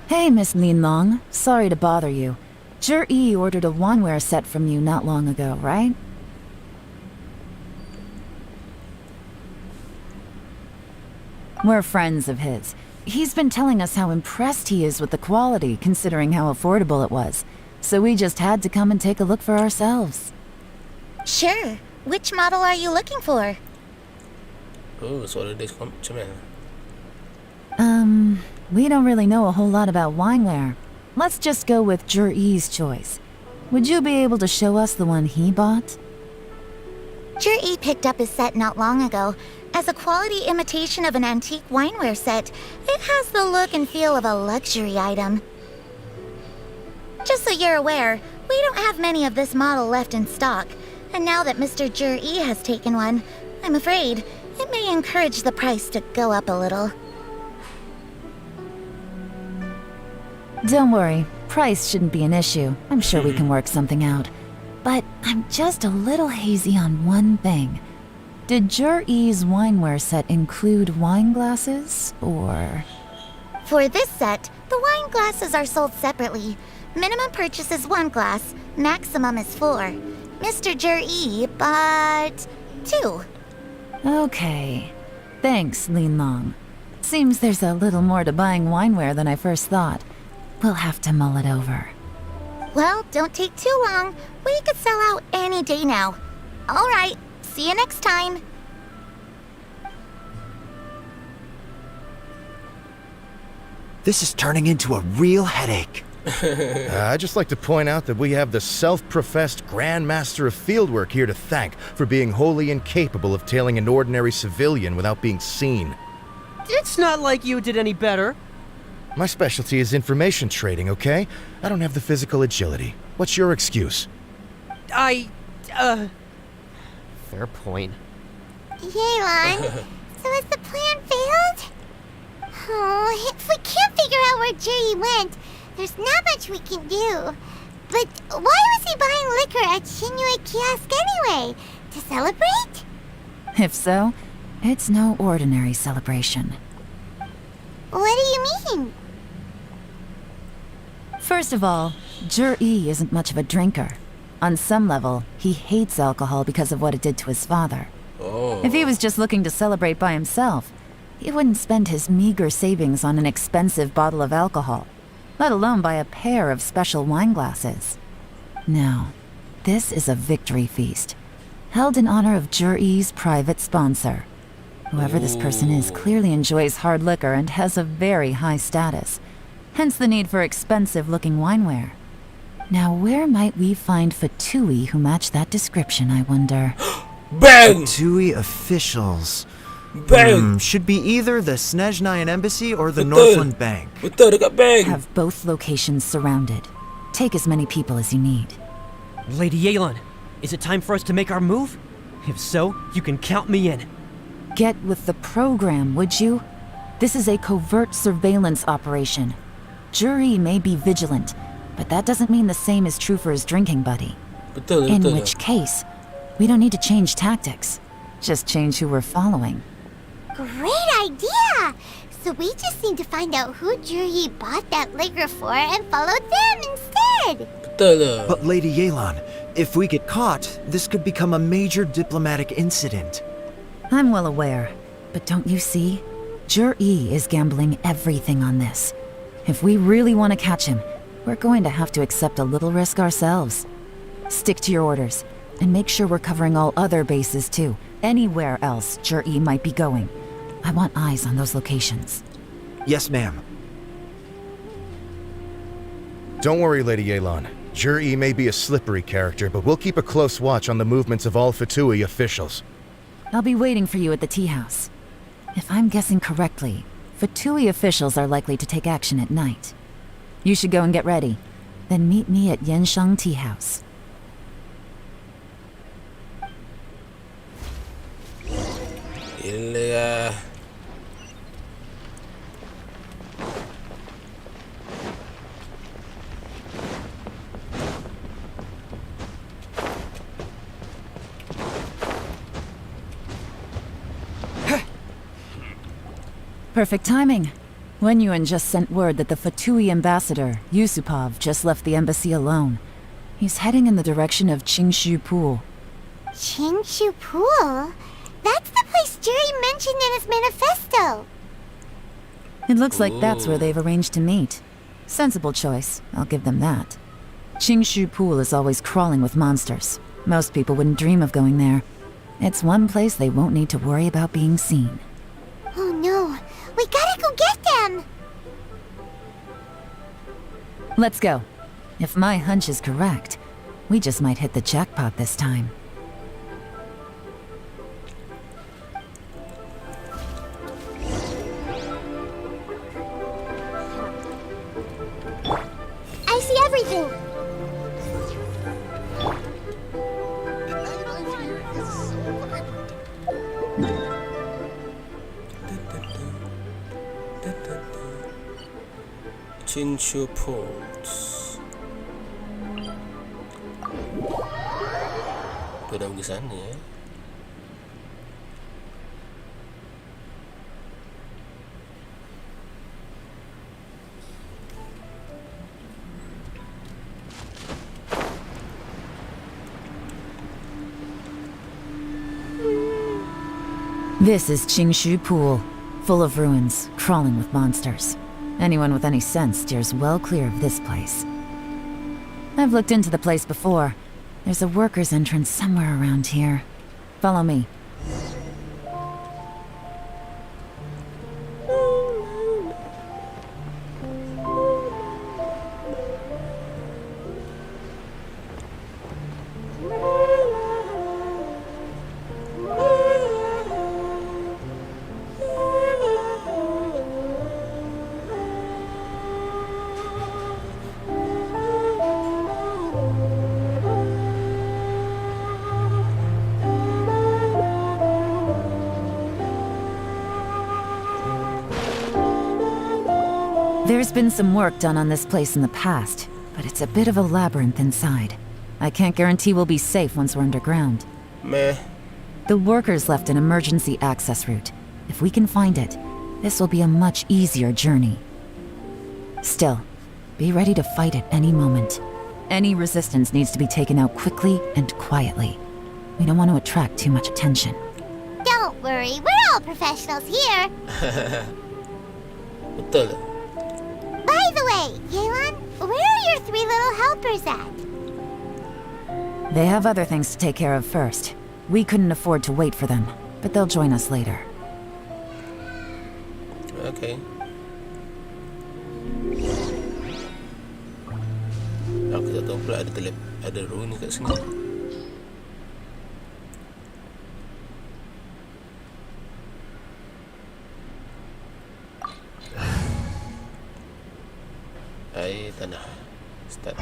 Hey, Miss Linlong. Sorry to bother you. Zhi ordered a wanware set from you not long ago, right? We're friends of his. He's been telling us how impressed he is with the quality, considering how affordable it was. So we just had to come and take a look for ourselves. Sure. Which model are you looking for? Oh, suara dia macam mana? We don't really know a whole lot about wineware. Let's just go with Zhi's choice. Would you be able to show us the one he bought? Zhi picked up his set not long ago. As a quality imitation of an antique wineware set, it has the look and feel of a luxury item. Just so you're aware, we don't have many of this model left in stock. And now that Mr. Zhi has taken one, I'm afraid it may encourage the price to go up a little. Don't worry, price shouldn't be an issue. I'm sure we can work something out. But I'm just a little hazy on one thing. Did Jur-E's wineware set include wine glasses, or...? For this set, the wine glasses are sold separately. Minimum purchase is 1 glass, maximum is 4. Mr. Jur-E bought 2. Okay. Thanks, Lin Long. Seems there's a little more to buying wineware than I first thought. We'll have to mull it over. Well, don't take too long. We could sell out any day now. All right, see you next time. This is turning into a real headache. I'd just like to point out that we have the self-professed Grand Master of Fieldwork here to thank for being wholly incapable of tailing an ordinary civilian without being seen. It's not like you did any better. My specialty is information trading, okay? I don't have the physical agility. What's your excuse? Fair point. Yelan, so has the plan failed? Oh, if we can't figure out where Jerry went, there's not much we can do. But why was he buying liquor at Shinue Kiosk anyway? To celebrate? If so, it's no ordinary celebration. What do you mean? First of all, Jur-E isn't much of a drinker. On some level, he hates alcohol because of what it did to his father. Oh. If he was just looking to celebrate by himself, he wouldn't spend his meager savings on an expensive bottle of alcohol, let alone buy a pair of special wine glasses. No, this is a victory feast, held in honor of Jur-E's private sponsor. Whoever this person is clearly enjoys hard liquor and has a very high status, hence the need for expensive-looking wineware. Now, where might we find Fatui who match that description, I wonder? Bang! Fatui officials. Bang! Should be either the Snezhnayan Embassy or the Northland Bank. Betul, dekat bank. Have both locations surrounded. Take as many people as you need. Lady Yelan, is it time for us to make our move? If so, you can count me in. Get with the program, would you? This is a covert surveillance operation. Jur-E may be vigilant, but that doesn't mean the same is true for his drinking buddy. Betul, In betul. which case, we don't need to change tactics. Just change who we're following. Great idea! So we just need to find out who Jur-E bought that liquor for and follow them instead! Betul. But Lady Yelan, if we get caught, this could become a major diplomatic incident. I'm well aware, but don't you see? Jur-E is gambling everything on this. If we really want to catch him, we're going to have to accept a little risk ourselves. Stick to your orders, and make sure we're covering all other bases too. Anywhere else Jur-E might be going. I want eyes on those locations. Yes, ma'am. Don't worry, Lady Yelan. Jur-E may be a slippery character, but we'll keep a close watch on the movements of all Fatui officials. I'll be waiting for you at the tea house. If I'm guessing correctly, Fatui officials are likely to take action at night. You should go and get ready. Then meet me at Yenshang Tea House. Gila. Perfect timing. Wenyuan just sent word that the Fatui ambassador, Yusupov, just left the embassy alone. He's heading in the direction of Qingshu Pool. Qingshu Pool? That's the place Jerry mentioned in his manifesto! It looks like that's where they've arranged to meet. Sensible choice, I'll give them that. Qingshu Pool is always crawling with monsters. Most people wouldn't dream of going there. It's one place they won't need to worry about being seen. Oh no, we gotta go get them! Let's go. If my hunch is correct, we just might hit the jackpot this time. I see everything! Chinshu Pools. Gue udah pergi sana ya. This is Qingshu Pool, full of ruins, crawling with monsters. Anyone with any sense steers well clear of this place. I've looked into the place before. There's a worker's entrance somewhere around here. Follow me. There's been some work done on this place in the past, but it's a bit of a labyrinth inside. I can't guarantee we'll be safe once we're underground. Meh. The workers left an emergency access route. If we can find it, this will be a much easier journey. Still, be ready to fight at any moment. Any resistance needs to be taken out quickly and quietly. We don't want to attract too much attention. Don't worry, we're all professionals here. Betul. By the way, Yelan, where are your 3 little helpers at? They have other things to take care of first. We couldn't afford to wait for them, but they'll join us later. Okay. Aku tak tahu pula ada rune kat sini. Air tanah. Start.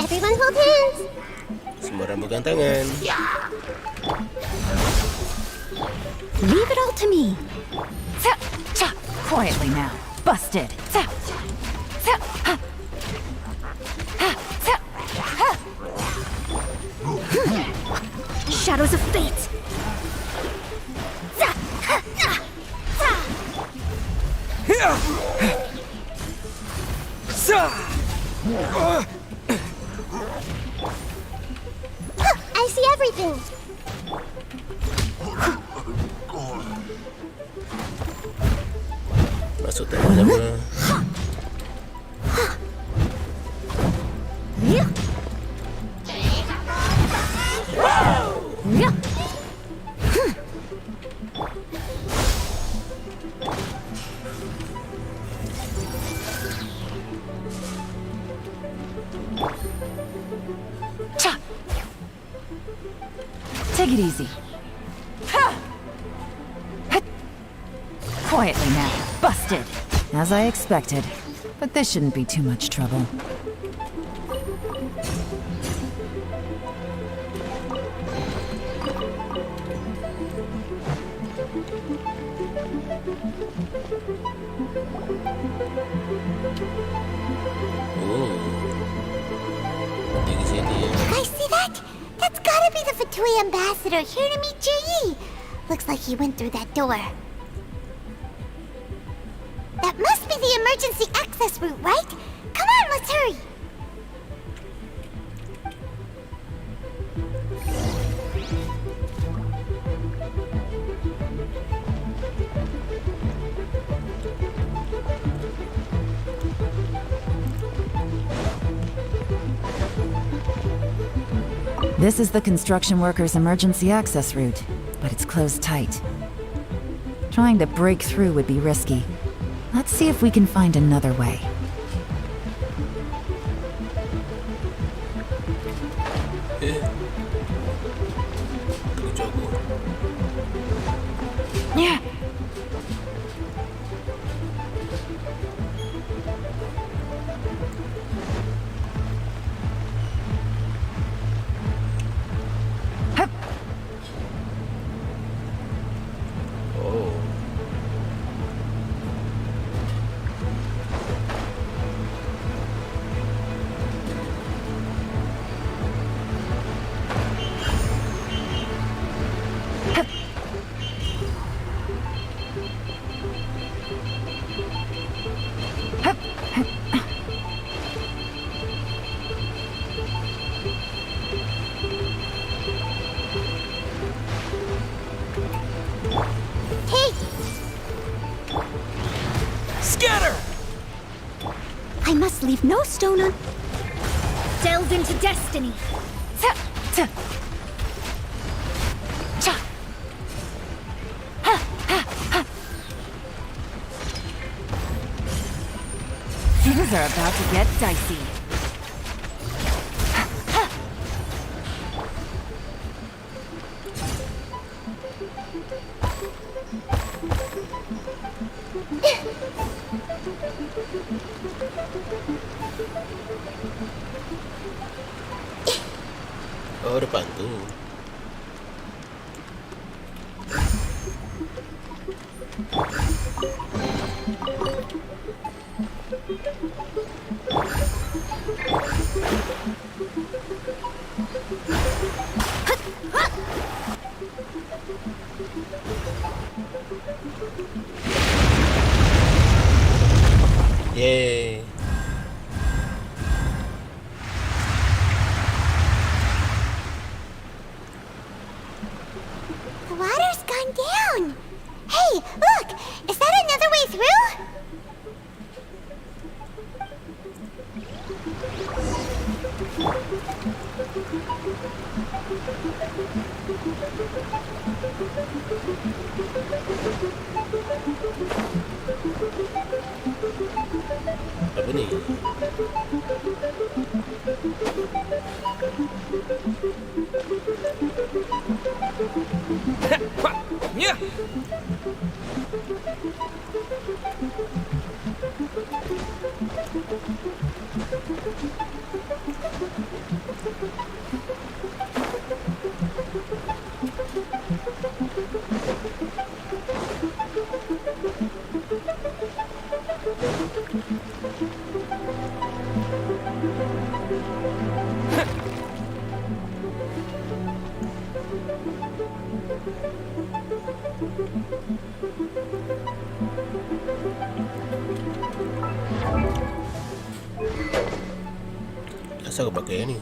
Everyone hold hands. Semua orang pegang tangan. Leave it all to me. Quietly now. Busted. Shadows of fate. I see everything. Masuk tangan sama. Take it easy. Quietly now. Busted. As I expected. But this shouldn't be too much trouble. You guys see that? That's gotta be the Vtuber ambassador here to meet Ji. Looks like he went through that door. That must be the emergency access route, right? Come on, let's hurry. This is the construction workers' emergency access route, but it's closed tight. Trying to break through would be risky. Let's see if we can find another way. I must leave no stone un... Delve into destiny. Things are about to get dicey. Oh, depan tu. Yay. The water's gone down. Hey, look! Is that another way through? Apa ni? Asal kau pakai ni?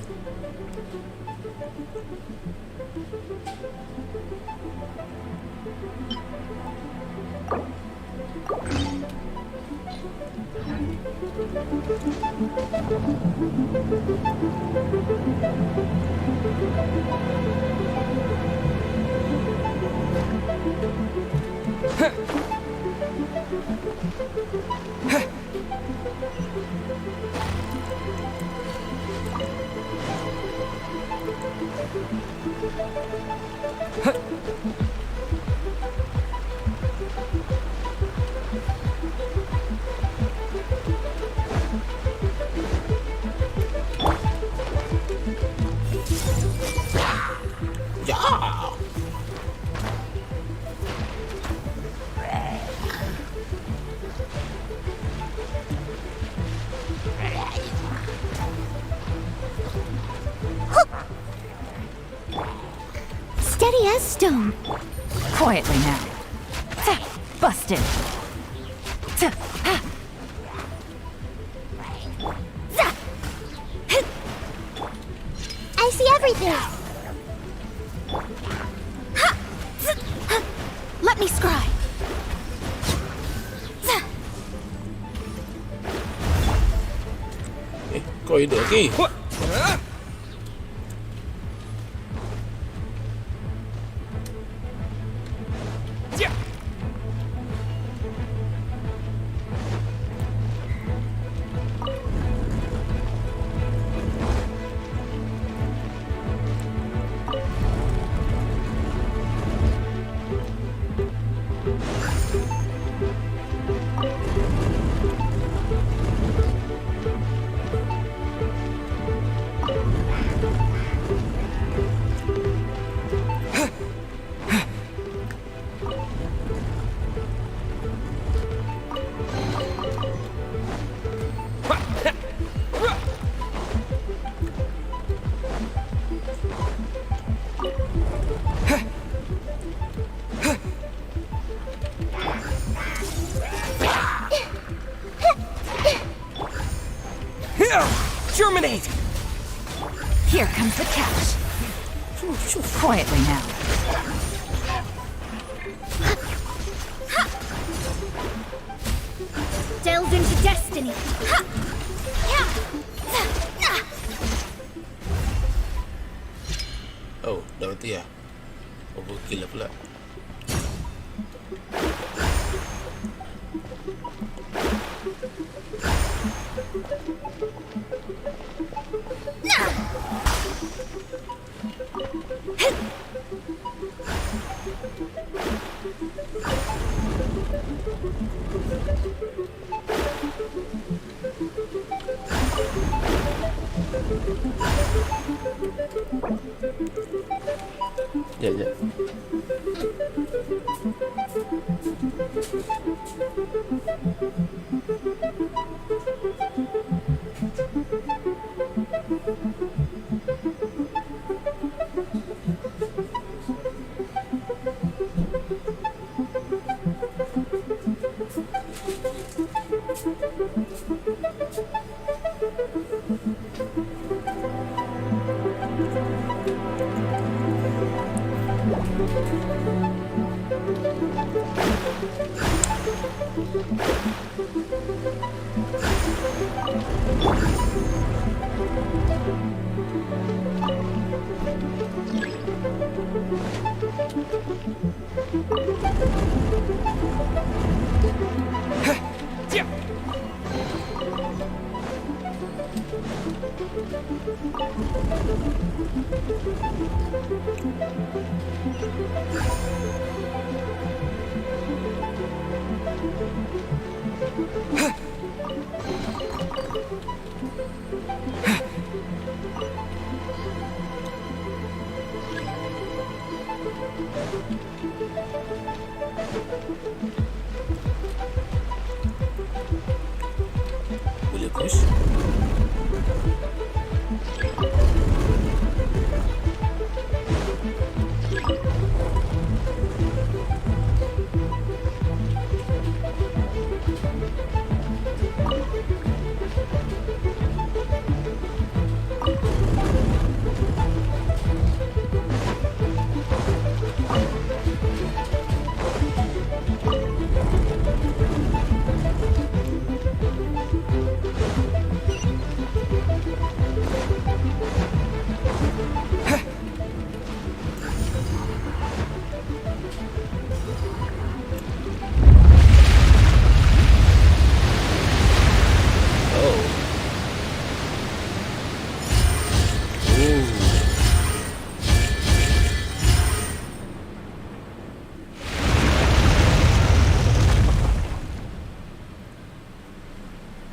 Steady as stone. Quietly now. Busted. I see everything. Let me scry. Kau hidup lagi? comes the catch. Quietly now. Delve into destiny. Oh, dah mati lah. Overkill lah pula. Ya. Boleh push.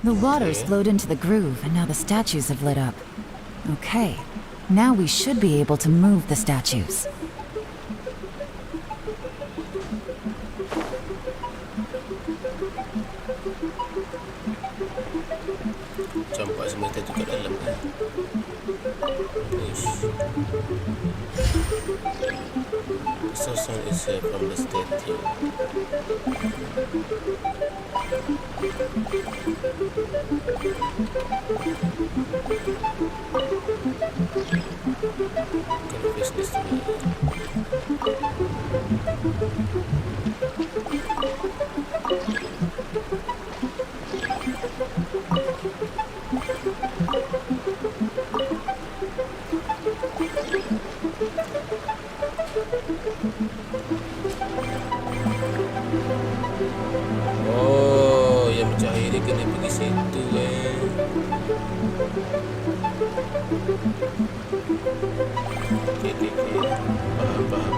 The water's flowed into the groove, and now the statues have lit up. Okay, now we should be able to move the statues. Campak semua tadi kat dalam kan. So sound is from the statue. Can face this to me. Oh, yang bercahaya ni kena pergi situ kan. Okay. Faham.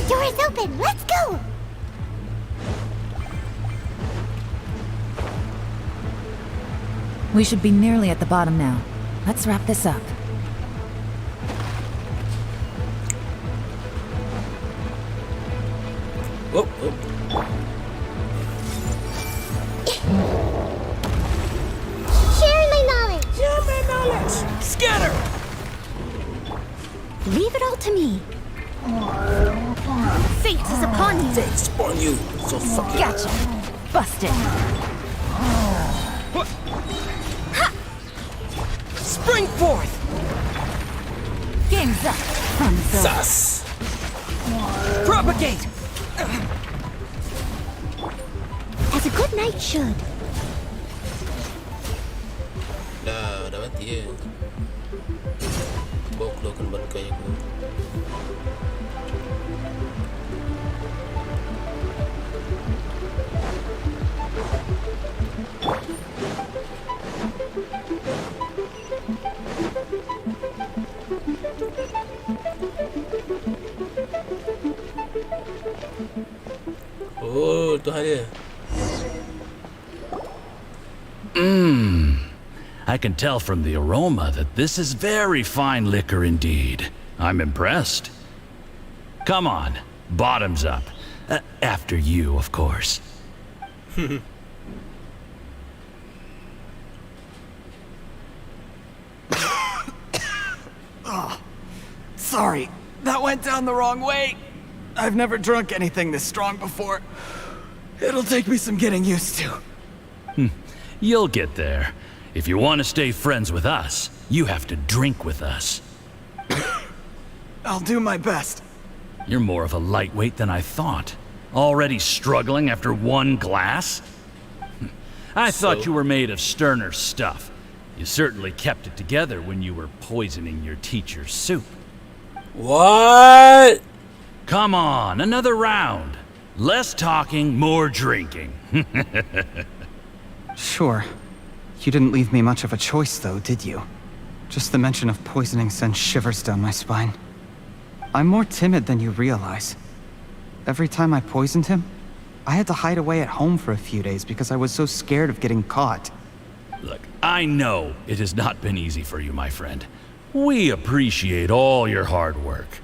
door is open. Let's go. We should be nearly at the bottom now. Let's wrap this up. Oh, oh. Share my knowledge. Share my knowledge. Scatter. Leave it all to me. Fate is upon you. Fate's upon you. So fucking. Gotcha. Busted. Spring forth. Game's up. From the Sus. Propagate. As a good knight should. Dah mati ya. Bawa keluarkan bangkai aku. Oh, Tuhan dia. I can tell from the aroma that this is very fine liquor indeed. I'm impressed. Come on, bottoms up. After you, of course. Oh, sorry, that went down the wrong way. I've never drunk anything this strong before. It'll take me some getting used to. You'll get there. If you want to stay friends with us, you have to drink with us. I'll do my best. You're more of a lightweight than I thought. Already struggling after one glass? I thought you were made of sterner stuff. You certainly kept it together when you were poisoning your teacher's soup. What? Come on, another round. Less talking, more drinking. Sure. You didn't leave me much of a choice, though, did you? Just the mention of poisoning sends shivers down my spine. I'm more timid than you realize. Every time I poisoned him, I had to hide away at home for a few days because I was so scared of getting caught. Look, I know it has not been easy for you, my friend. We appreciate all your hard work.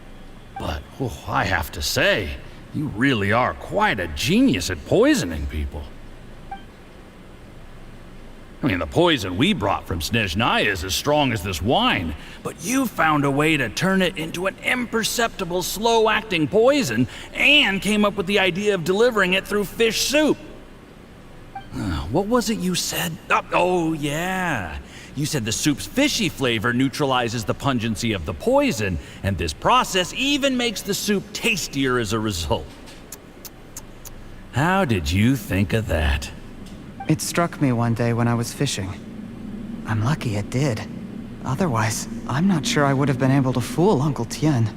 But, I have to say, you really are quite a genius at poisoning people. I mean, the poison we brought from Snezhnaya is as strong as this wine, but you found a way to turn it into an imperceptible, slow-acting poison and came up with the idea of delivering it through fish soup. What was it you said? Oh, yeah. You said the soup's fishy flavor neutralizes the pungency of the poison, and this process even makes the soup tastier as a result. How did you think of that? It struck me one day when I was fishing. I'm lucky it did. Otherwise, I'm not sure I would have been able to fool Uncle Tien.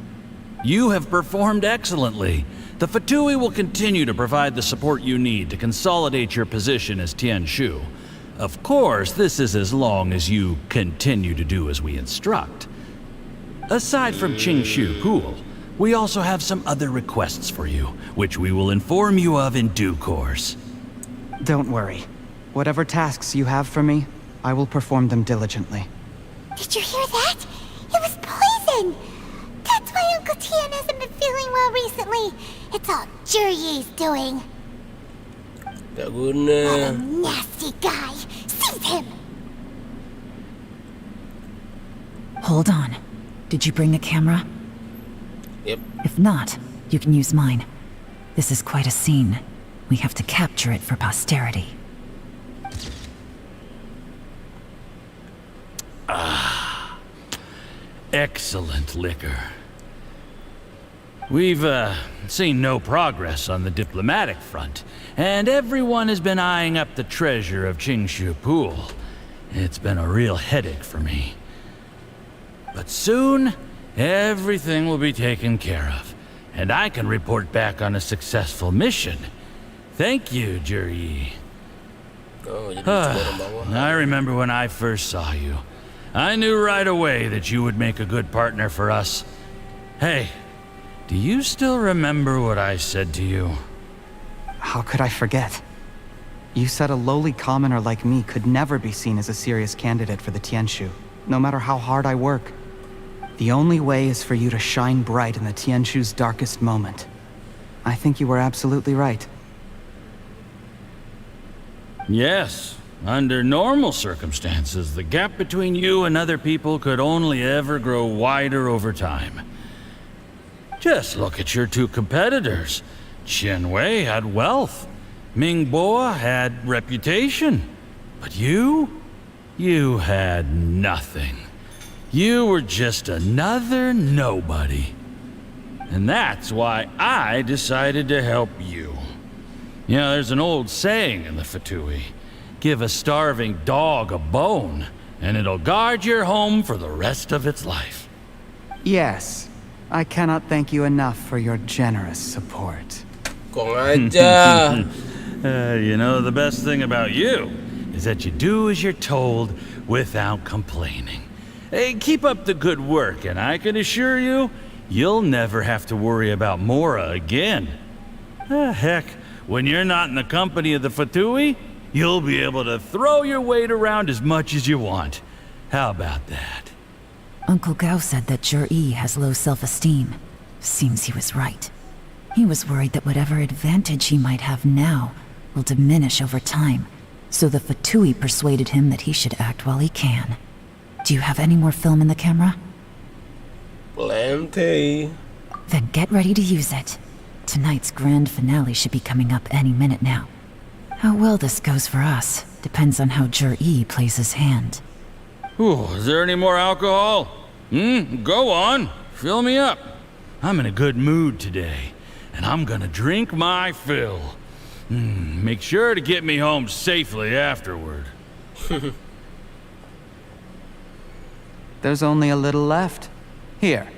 You have performed excellently. The Fatui will continue to provide the support you need to consolidate your position as Tien Shu. Of course, this is as long as you continue to do as we instruct. Aside from Qingshu Pool, we also have some other requests for you, which we will inform you of in due course. Don't worry. Whatever tasks you have for me, I will perform them diligently. Did you hear that? It was poison! That's why Uncle Tien hasn't been feeling well recently. It's all Jurye's doing. Tak guna. What a nasty guy. Seize him! Hold on. Did you bring a camera? Yep. If not, you can use mine. This is quite a scene. We have to capture it for posterity. Excellent liquor. We've, seen no progress on the diplomatic front, and everyone has been eyeing up the treasure of Qingshu Pool. It's been a real headache for me. But soon, everything will be taken care of, and I can report back on a successful mission. Thank you, Jurye. I remember when I first saw you. I knew right away that you would make a good partner for us. Hey, do you still remember what I said to you? How could I forget? You said a lowly commoner like me could never be seen as a serious candidate for the Tianshu, no matter how hard I work. The only way is for you to shine bright in the Tianshu's darkest moment. I think you were absolutely right. Yes. Under normal circumstances, the gap between you and other people could only ever grow wider over time. Just look at your two competitors. Qianwei had wealth. Mingbo had reputation. But you had nothing. You were just another nobody. And that's why I decided to help you. You know, there's an old saying in the Fatui. Give a starving dog a bone, and it'll guard your home for the rest of its life. Yes. I cannot thank you enough for your generous support. Kong aja. You know, the best thing about you is that you do as you're told without complaining. Hey, keep up the good work, and I can assure you, you'll never have to worry about Mora again. Heck, when you're not in the company of the Fatui, you'll be able to throw your weight around as much as you want. How about that? Uncle Gao said that Zhi has low self-esteem. Seems he was right. He was worried that whatever advantage he might have now will diminish over time, so the Fatui persuaded him that he should act while he can. Do you have any more film in the camera? Plenty. Then get ready to use it. Tonight's grand finale should be coming up any minute now. How well this goes for us depends on how Zhi plays his hand. Ooh, is there any more alcohol? Go on. Fill me up. I'm in a good mood today, and I'm gonna drink my fill. Make sure to get me home safely afterward. There's only a little left. Here,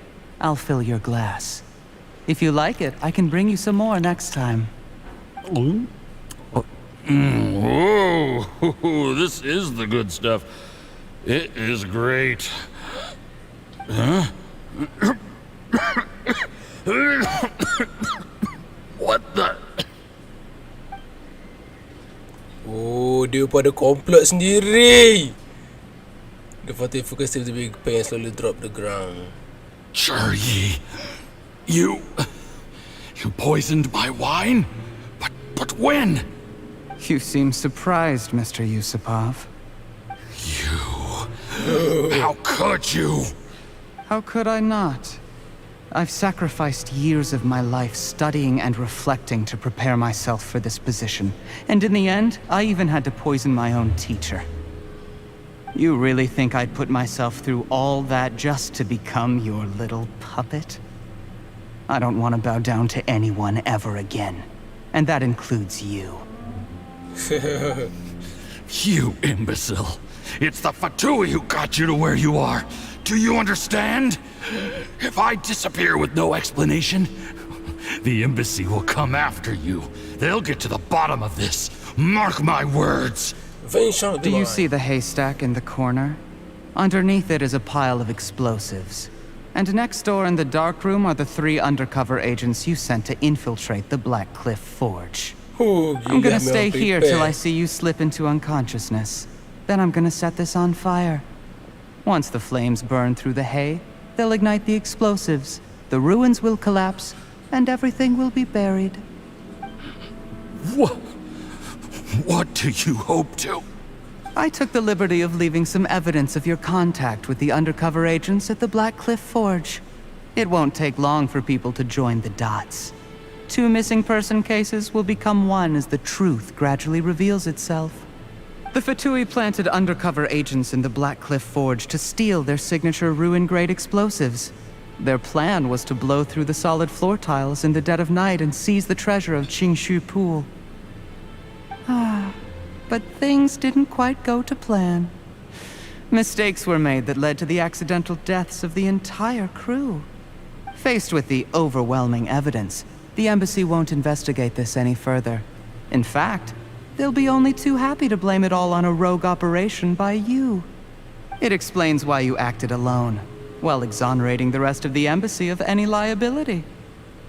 I'll fill your glass. If you like it, I can bring you some more next time. Whoa, this is the good stuff. It is great. Huh? What the? Oh, dia pada komplot sendiri. The Fatih focus seems to be pengen slowly drop the ground. Zhi, you poisoned my wine? But when? You seem surprised, Mr. Yusupov. How could you? How could I not? I've sacrificed years of my life studying and reflecting to prepare myself for this position. And in the end, I even had to poison my own teacher. You really think I'd put myself through all that just to become your little puppet? I don't want to bow down to anyone ever again. And that includes you. You imbecile. It's the Fatui who got you to where you are. Do you understand? If I disappear with no explanation, the embassy will come after you. They'll get to the bottom of this. Mark my words. Do you see the haystack in the corner? Underneath it is a pile of explosives. And next door in the dark room are the 3 undercover agents you sent to infiltrate the Black Cliff Forge. I'm gonna stay here till I see you slip into unconsciousness. Then I'm gonna set this on fire. Once the flames burn through the hay, they'll ignite the explosives, the ruins will collapse, and everything will be buried. What do you hope to? I took the liberty of leaving some evidence of your contact with the undercover agents at the Black Cliff Forge. It won't take long for people to join the dots. 2 missing person cases will become one as the truth gradually reveals itself. The Fatui planted undercover agents in the Black Cliff Forge to steal their signature ruin-grade explosives. Their plan was to blow through the solid floor tiles in the dead of night and seize the treasure of Qingshu Pool. But things didn't quite go to plan. Mistakes were made that led to the accidental deaths of the entire crew. Faced with the overwhelming evidence, the embassy won't investigate this any further. In fact, they'll be only too happy to blame it all on a rogue operation by you. It explains why you acted alone, while exonerating the rest of the embassy of any liability.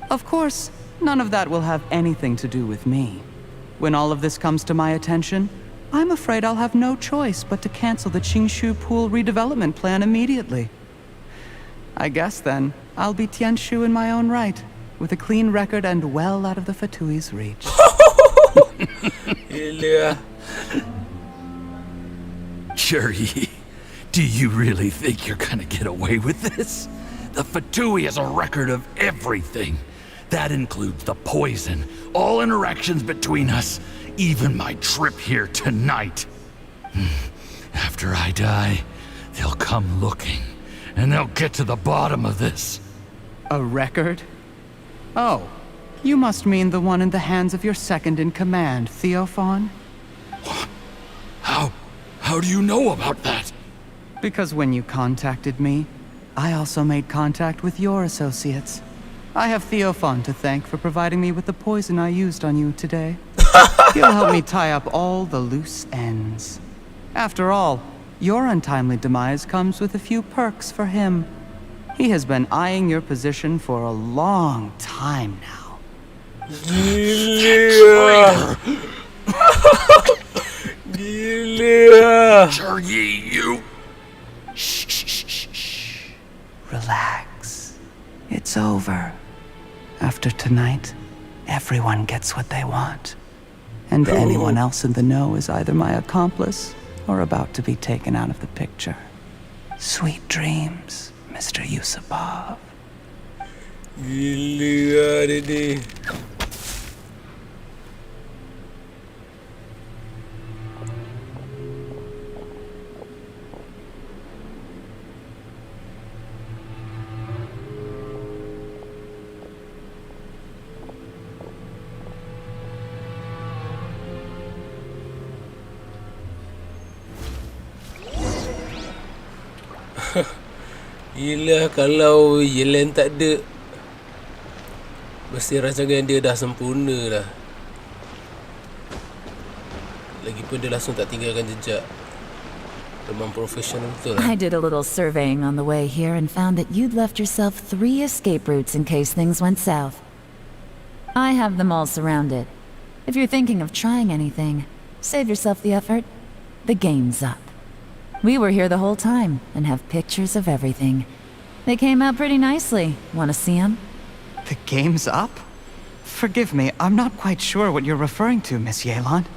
Of course, none of that will have anything to do with me. When all of this comes to my attention, I'm afraid I'll have no choice but to cancel the Qingshu Pool redevelopment plan immediately. I guess then, I'll be Tianshu in my own right, with a clean record and well out of the Fatui's reach. Cherry, do you really think you're gonna get away with this? The Fatui has a record of everything. That includes the poison, all interactions between us, even my trip here tonight. After I die, they'll come looking, and they'll get to the bottom of this. A record? Oh, you must mean the one in the hands of your second-in-command, Theophan? How do you know about that? Because when you contacted me, I also made contact with your associates. I have Theophan to thank for providing me with the poison I used on you today. He'll help me tie up all the loose ends. After all, your untimely demise comes with a few perks for him. He has been eyeing your position for a long time now. Cherry, you... Shh. Relax. It's over. After tonight, everyone gets what they want. And anyone else in the know is either my accomplice or about to be taken out of the picture. Sweet dreams, Mr. Yusupov. Gila, kalau Yelan tak ada, mesti rancangan dia dah sempurna dah. Lagipun dia langsung tak tinggalkan jejak. Memang profesional betul lah. I did a little surveying on the way here and found that you'd left yourself 3 escape routes in case things went south. I have them all surrounded. If you're thinking of trying anything, save yourself the effort. The game's up. We were here the whole time and have pictures of everything. They came out pretty nicely. Want to see them? The game's up? Forgive me, I'm not quite sure what you're referring to, Miss Yelan.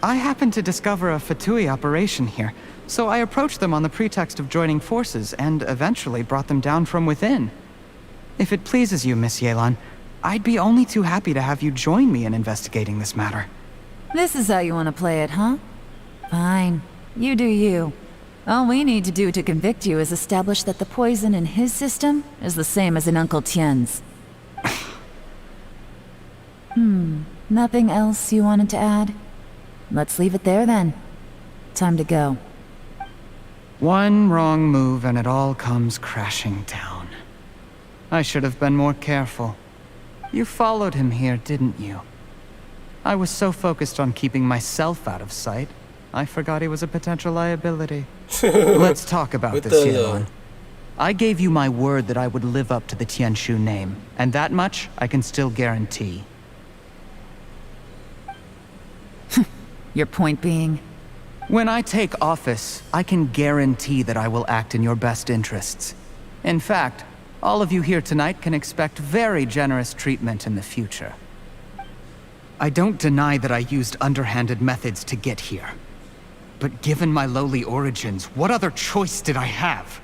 I happened to discover a Fatui operation here, so I approached them on the pretext of joining forces and eventually brought them down from within. If it pleases you, Miss Yelan, I'd be only too happy to have you join me in investigating this matter. This is how you want to play it, huh? Fine. You do you. All we need to do to convict you is establish that the poison in his system is the same as in Uncle Tien's. Nothing else you wanted to add? Let's leave it there then. Time to go. One wrong move and it all comes crashing down. I should have been more careful. You followed him here, didn't you? I was so focused on keeping myself out of sight, I forgot he was a potential liability. Let's talk about this, Yelan. I gave you my word that I would live up to the Tianshu name, and that much I can still guarantee. Your point being? When I take office, I can guarantee that I will act in your best interests. In fact, all of you here tonight can expect very generous treatment in the future. I don't deny that I used underhanded methods to get here. But given my lowly origins, what other choice did I have?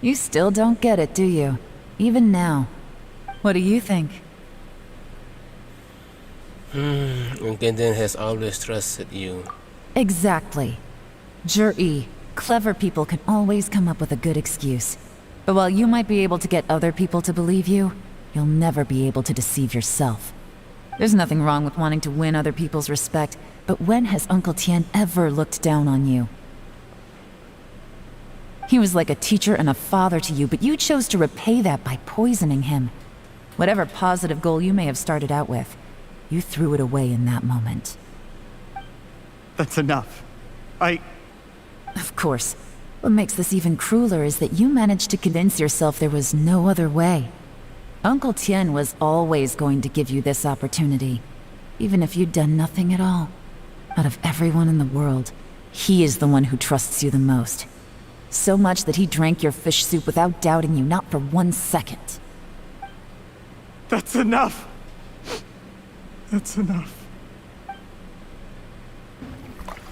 You still don't get it, do you? Even now. What do you think? Genshin has always trusted you. Exactly. Jur-E, clever people can always come up with a good excuse. But while you might be able to get other people to believe you, you'll never be able to deceive yourself. There's nothing wrong with wanting to win other people's respect, but when has Uncle Tien ever looked down on you? He was like a teacher and a father to you, but you chose to repay that by poisoning him. Whatever positive goal you may have started out with, you threw it away in that moment. That's enough. Of course. What makes this even crueler is that you managed to convince yourself there was no other way. Uncle Tian was always going to give you this opportunity, even if you'd done nothing at all. Out of everyone in the world, he is the one who trusts you the most. So much that he drank your fish soup without doubting you, not for 1 second. That's enough. That's enough.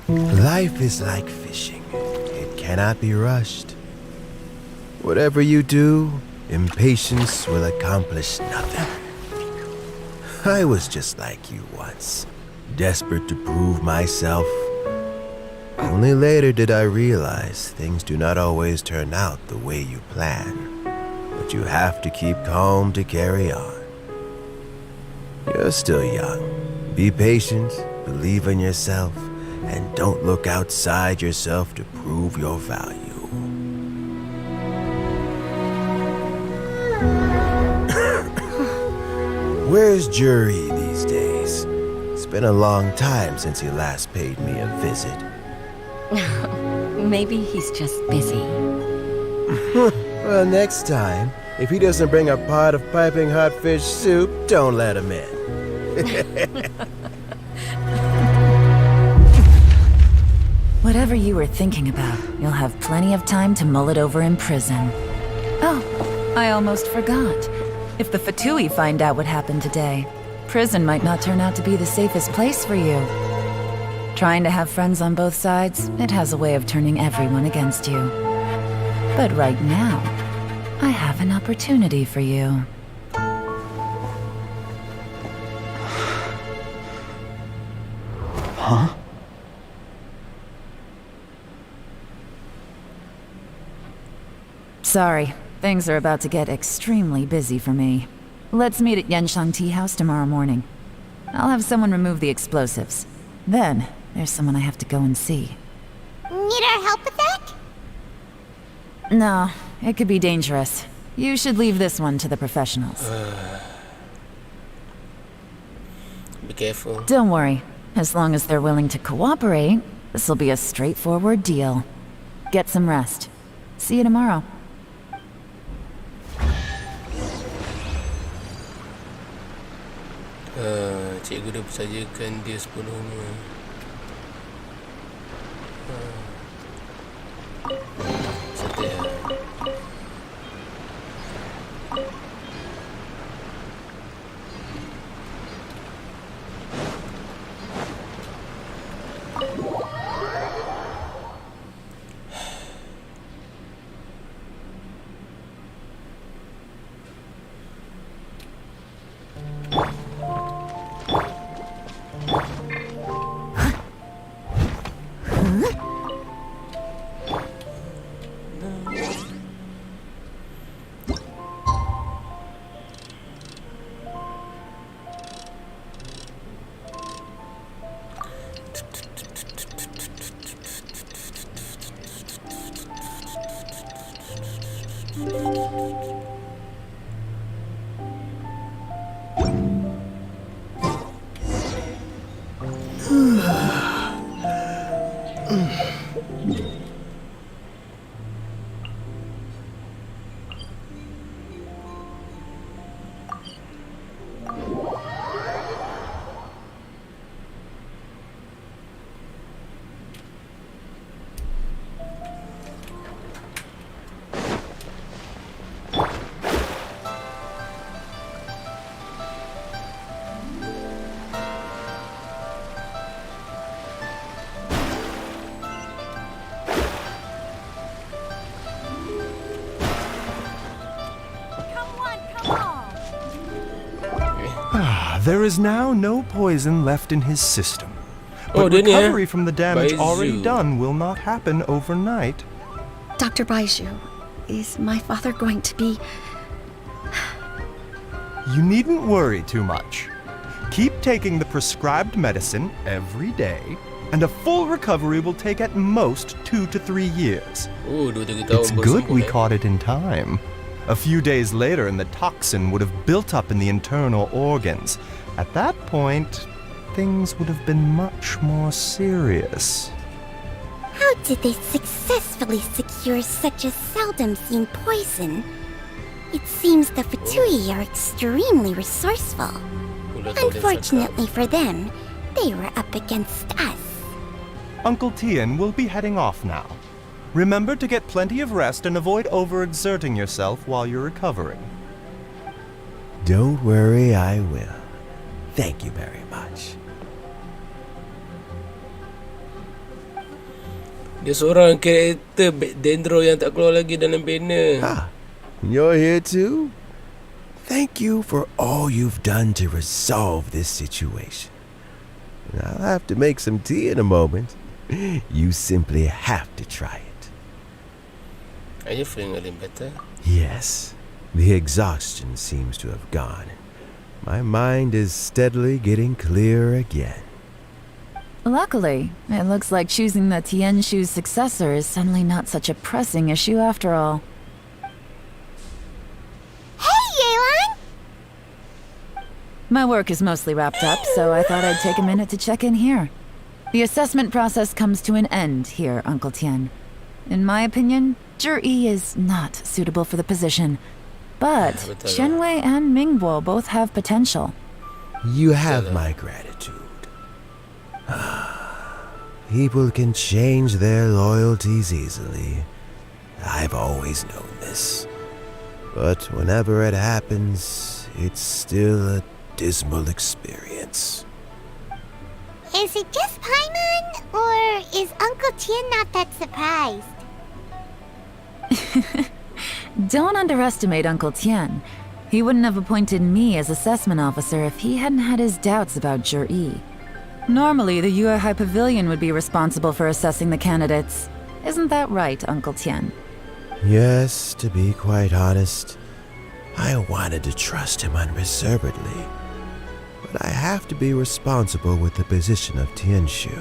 Life is like fishing. It cannot be rushed. Whatever you do, impatience will accomplish nothing. I was just like you once, desperate to prove myself. Only later did I realize things do not always turn out the way you plan, but you have to keep calm to carry on. You're still young. Be patient, believe in yourself, and don't look outside yourself to prove your value. Where's Jury these days? It's been a long time since he last paid me a visit. Maybe he's just busy. Well, next time, if he doesn't bring a pot of piping hot fish soup, don't let him in. Whatever you were thinking about, you'll have plenty of time to mull it over in prison. Oh, I almost forgot. If the Fatui find out what happened today, prison might not turn out to be the safest place for you. Trying to have friends on both sides, it has a way of turning everyone against you. But right now, I have an opportunity for you. Huh? Sorry, things are about to get extremely busy for me. Let's meet at Yenshang Tea House tomorrow morning. I'll have someone remove the explosives. Then, there's someone I have to go and see. Need our help with that? No, it could be dangerous. You should leave this one to the professionals. Be careful. Don't worry. As long as they're willing to cooperate, this'll be a straightforward deal. Get some rest. See you tomorrow. Cikgu dah bersajakan dia sepenuhnya. Setia. There is now no poison left in his system. Oh, But recovery from the damage already Baiju. done will not happen overnight. Dr. Baiju, is my father going to be... You needn't worry too much. Keep taking the prescribed medicine every day, and a full recovery will take at most 2 to 3 years. Oh, 2-3 tahun It's baru good sembuh, we eh? caught it in time. A few days later, and the toxin would have built up in the internal organs. At that point, things would have been much more serious. How did they successfully secure such a seldom seen poison? It seems the Fatui are extremely resourceful. Unfortunately for them, they were up against us. Uncle Tian will be heading off now. Remember to get plenty of rest and avoid overexerting yourself while you're recovering. Don't worry, I will. Thank you very much. Dia seorang karakter Dendro yang tak keluar lagi dalam banner. You're here too? Thank you for all you've done to resolve this situation. I'll have to make some tea in a moment. You simply have to try it. Are you feeling a little better? Yes. The exhaustion seems to have gone. My mind is steadily getting clearer again. Luckily, it looks like choosing the Tianshu's successor is suddenly not such a pressing issue after all. Hey, Yelan! My work is mostly wrapped up, so I thought I'd take a minute to check in here. The assessment process comes to an end here, Uncle Tian. In my opinion, Zhi is not suitable for the position. But Qianwei and Mingbo both have potential. You have my gratitude. People can change their loyalties easily. I've always known this. But whenever it happens, it's still a dismal experience. Is it just Aiman, or is Uncle Tian not that surprised? Don't underestimate Uncle Tian. He wouldn't have appointed me as assessment officer if he hadn't had his doubts about Zhi. Normally, the Yue High Pavilion would be responsible for assessing the candidates. Isn't that right, Uncle Tian? Yes, to be quite honest, I wanted to trust him unreservedly. But I have to be responsible with the position of Tianshu.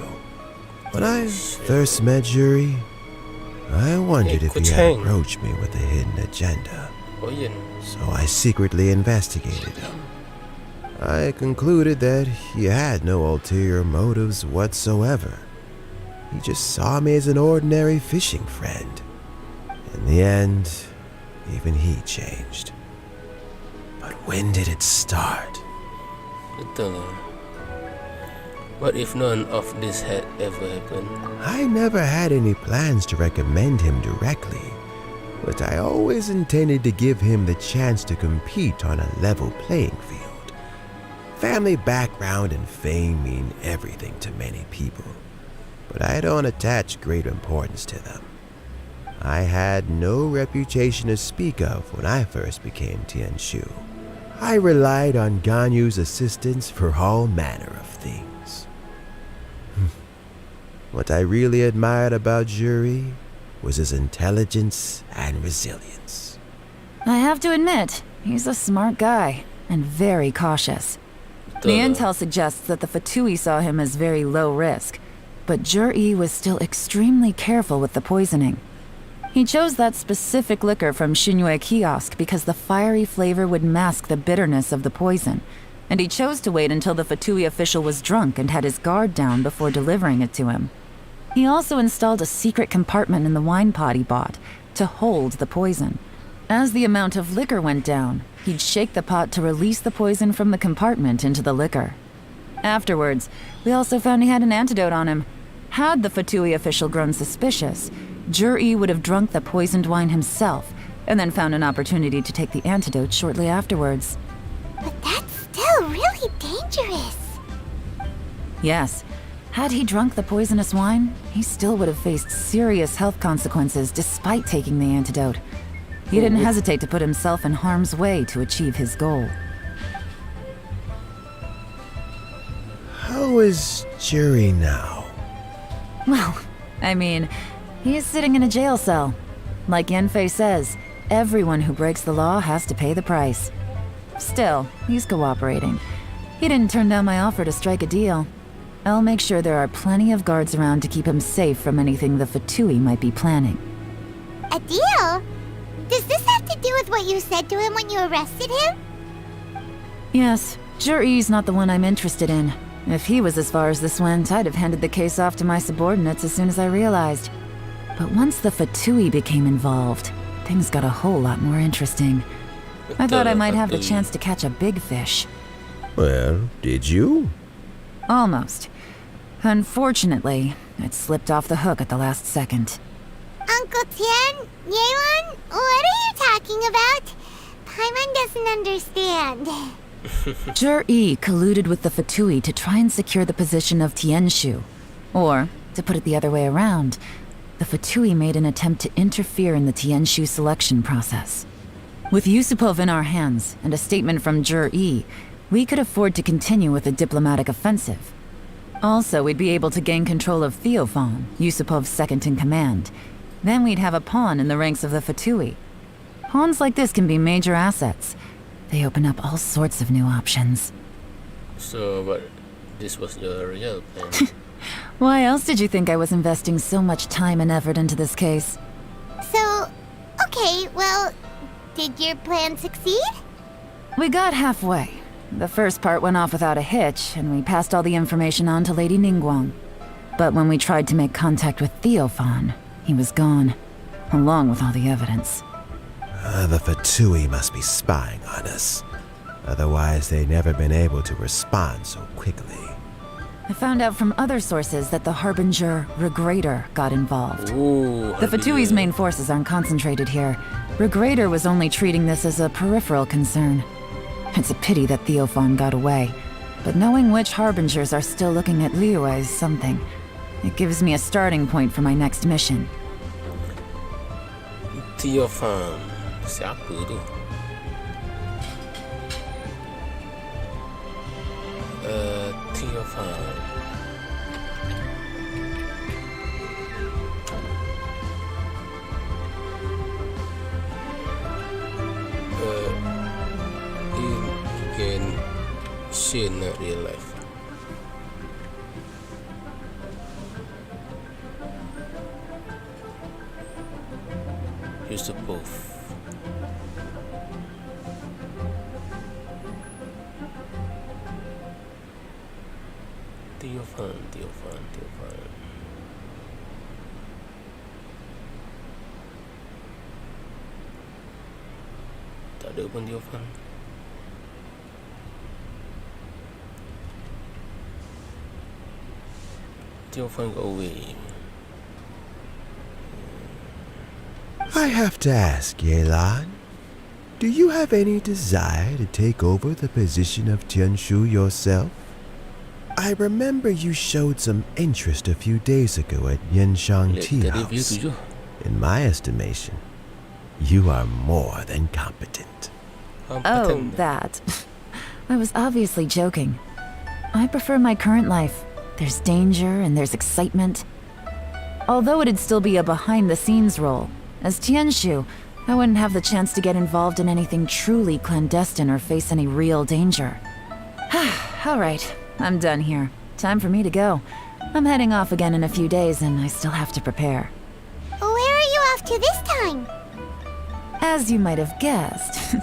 When I first met Zhi, I wondered if he had approached me with a hidden agenda. So I secretly investigated him. I concluded that he had no ulterior motives whatsoever. He just saw me as an ordinary fishing friend. In the end, even he changed. But when did it start? What if none of this had ever happened? I never had any plans to recommend him directly, but I always intended to give him the chance to compete on a level playing field. Family background and fame mean everything to many people, but I don't attach great importance to them. I had no reputation to speak of when I first became Tianshu. I relied on Ganyu's assistance for all manner of things. What I really admired about Zhi was his intelligence and resilience. I have to admit, he's a smart guy, and very cautious. The intel suggests that the Fatui saw him as very low risk, but Zhi was still extremely careful with the poisoning. He chose that specific liquor from Xingyue kiosk because the fiery flavor would mask the bitterness of the poison, and he chose to wait until the Fatui official was drunk and had his guard down before delivering it to him. He also installed a secret compartment in the wine pot he bought to hold the poison. As the amount of liquor went down, he'd shake the pot to release the poison from the compartment into the liquor. Afterwards, we also found he had an antidote on him. Had the Fatui official grown suspicious, Zhi would have drunk the poisoned wine himself, and then found an opportunity to take the antidote shortly afterwards. But that's still really dangerous. Yes. Had he drunk the poisonous wine, he still would have faced serious health consequences despite taking the antidote. He didn't hesitate to put himself in harm's way to achieve his goal. How is Zhi now? Well, I mean, he's sitting in a jail cell. Like Yanfei says, everyone who breaks the law has to pay the price. Still, he's cooperating. He didn't turn down my offer to strike a deal. I'll make sure there are plenty of guards around to keep him safe from anything the Fatui might be planning. A deal? Does this have to do with what you said to him when you arrested him? Yes, Zhi's not the one I'm interested in. If he was as far as this went, I'd have handed the case off to my subordinates as soon as I realized. But once the Fatui became involved, things got a whole lot more interesting. I thought I might have the chance to catch a big fish. Well, did you? Almost. Unfortunately, it slipped off the hook at the last second. Uncle Tian, Yelan, what are you talking about? Paimon doesn't understand. Zhi colluded with the Fatui to try and secure the position of Tianshu. Or, to put it the other way around, the Fatui made an attempt to interfere in the Tianshu selection process. With Yusupov in our hands and a statement from Zhi, we could afford to continue with a diplomatic offensive. Also, we'd be able to gain control of Theophan, Yusupov's second in command. Then we'd have a pawn in the ranks of the Fatui. Pawns like this can be major assets. They open up all sorts of new options. So, but this was your real plan? Why else did you think I was investing so much time and effort into this case? So, okay, well, did your plan succeed? We got halfway. The first part went off without a hitch, and we passed all the information on to Lady Ningguang. But when we tried to make contact with Theophan, he was gone, along with all the evidence. The Fatui must be spying on us. Otherwise, they'd never been able to respond so quickly. I found out from other sources that the Harbinger Regrator got involved. Ooh, the Fatui's main forces aren't concentrated here. Regrator was only treating this as a peripheral concern. It's a pity that Theophan got away. But knowing which Harbingers are still looking at Liyue is something. It gives me a starting point for my next mission. Theophan. Siapa tu? Theophan. In Genshin real life. Yusupov. Theophan. Tak ada pun Theophan. Theophan got away. I have to ask, Yelan, do you have any desire to take over the position of Tianshu yourself? I remember you showed some interest a few days ago at Yenshang Tea House. In my estimation, you are more than competent. Oh, that. I was obviously joking. I prefer my current life. There's danger and there's excitement. Although it'd still be a behind-the-scenes role, as Tianshu, I wouldn't have the chance to get involved in anything truly clandestine or face any real danger. All right, I'm done here. Time for me to go. I'm heading off again in a few days and I still have to prepare. Where are you off to this time? As you might have guessed,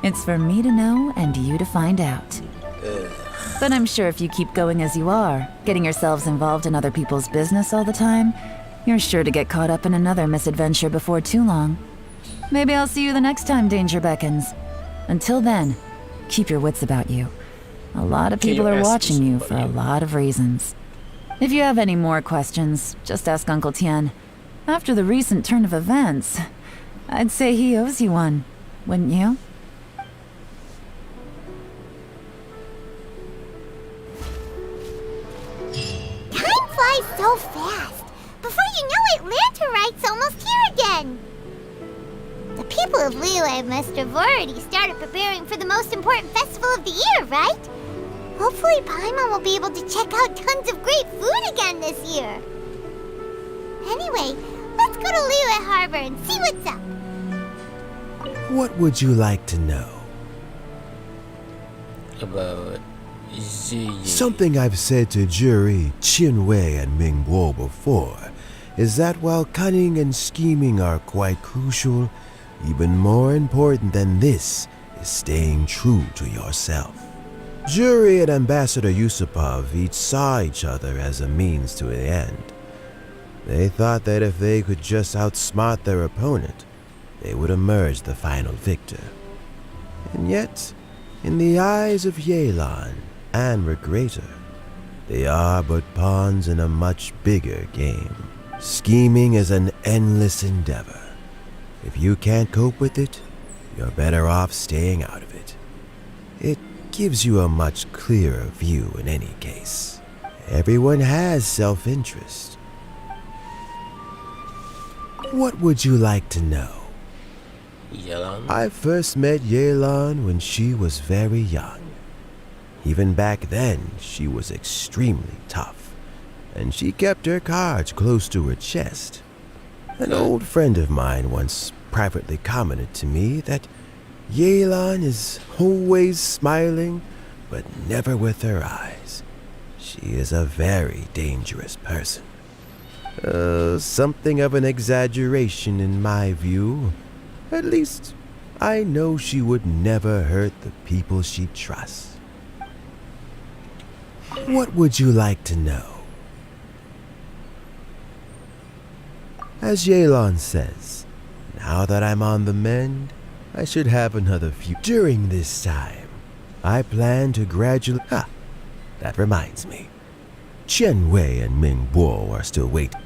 it's for me to know and you to find out. But I'm sure if you keep going as you are, getting yourselves involved in other people's business all the time, you're sure to get caught up in another misadventure before too long. Maybe I'll see you the next time danger beckons. Until then, keep your wits about you. A lot of people are watching you for a lot of reasons. If you have any more questions, just ask Uncle Tian. After the recent turn of events, I'd say he owes you one, wouldn't you? Time flies so fast. Before you know it, Lanterite's almost here again. The people of Liyue must have already started preparing for the most important festival of the year, right? Hopefully Paimon will be able to check out tons of great food again this year. Anyway, let's go to Liyue Harbor and see what's up. What would you like to know? About Something I've said to Jury, Qinwei, and Mingguo before is that while cunning and scheming are quite crucial, even more important than this is staying true to yourself. Jury and Ambassador Yusupov each saw each other as a means to an end. They thought that if they could just outsmart their opponent, they would emerge the final victor. And yet, in the eyes of Yelan and Regrator, they are but pawns in a much bigger game. Scheming is an endless endeavor. If you can't cope with it, you're better off staying out of it. It gives you a much clearer view in any case. Everyone has self-interest. What would you like to know? Yelan? I first met Yelan when she was very young. Even back then, she was extremely tough, and she kept her cards close to her chest. An old friend of mine once privately commented to me that Yelan is always smiling, but never with her eyes. She is a very dangerous person. Something of an exaggeration in my view. At least, I know she would never hurt the people she trusts. What would you like to know? As Yelan says, now that I'm on the mend, I should have another few. During this time, I plan to gradually... that reminds me. Chen Wei and Ming Bo are still waiting.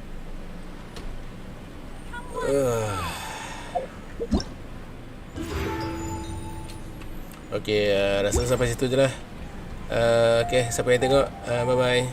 Okay, rasa sampai situ je lah. Okay, siapa yang tengok, bye-bye.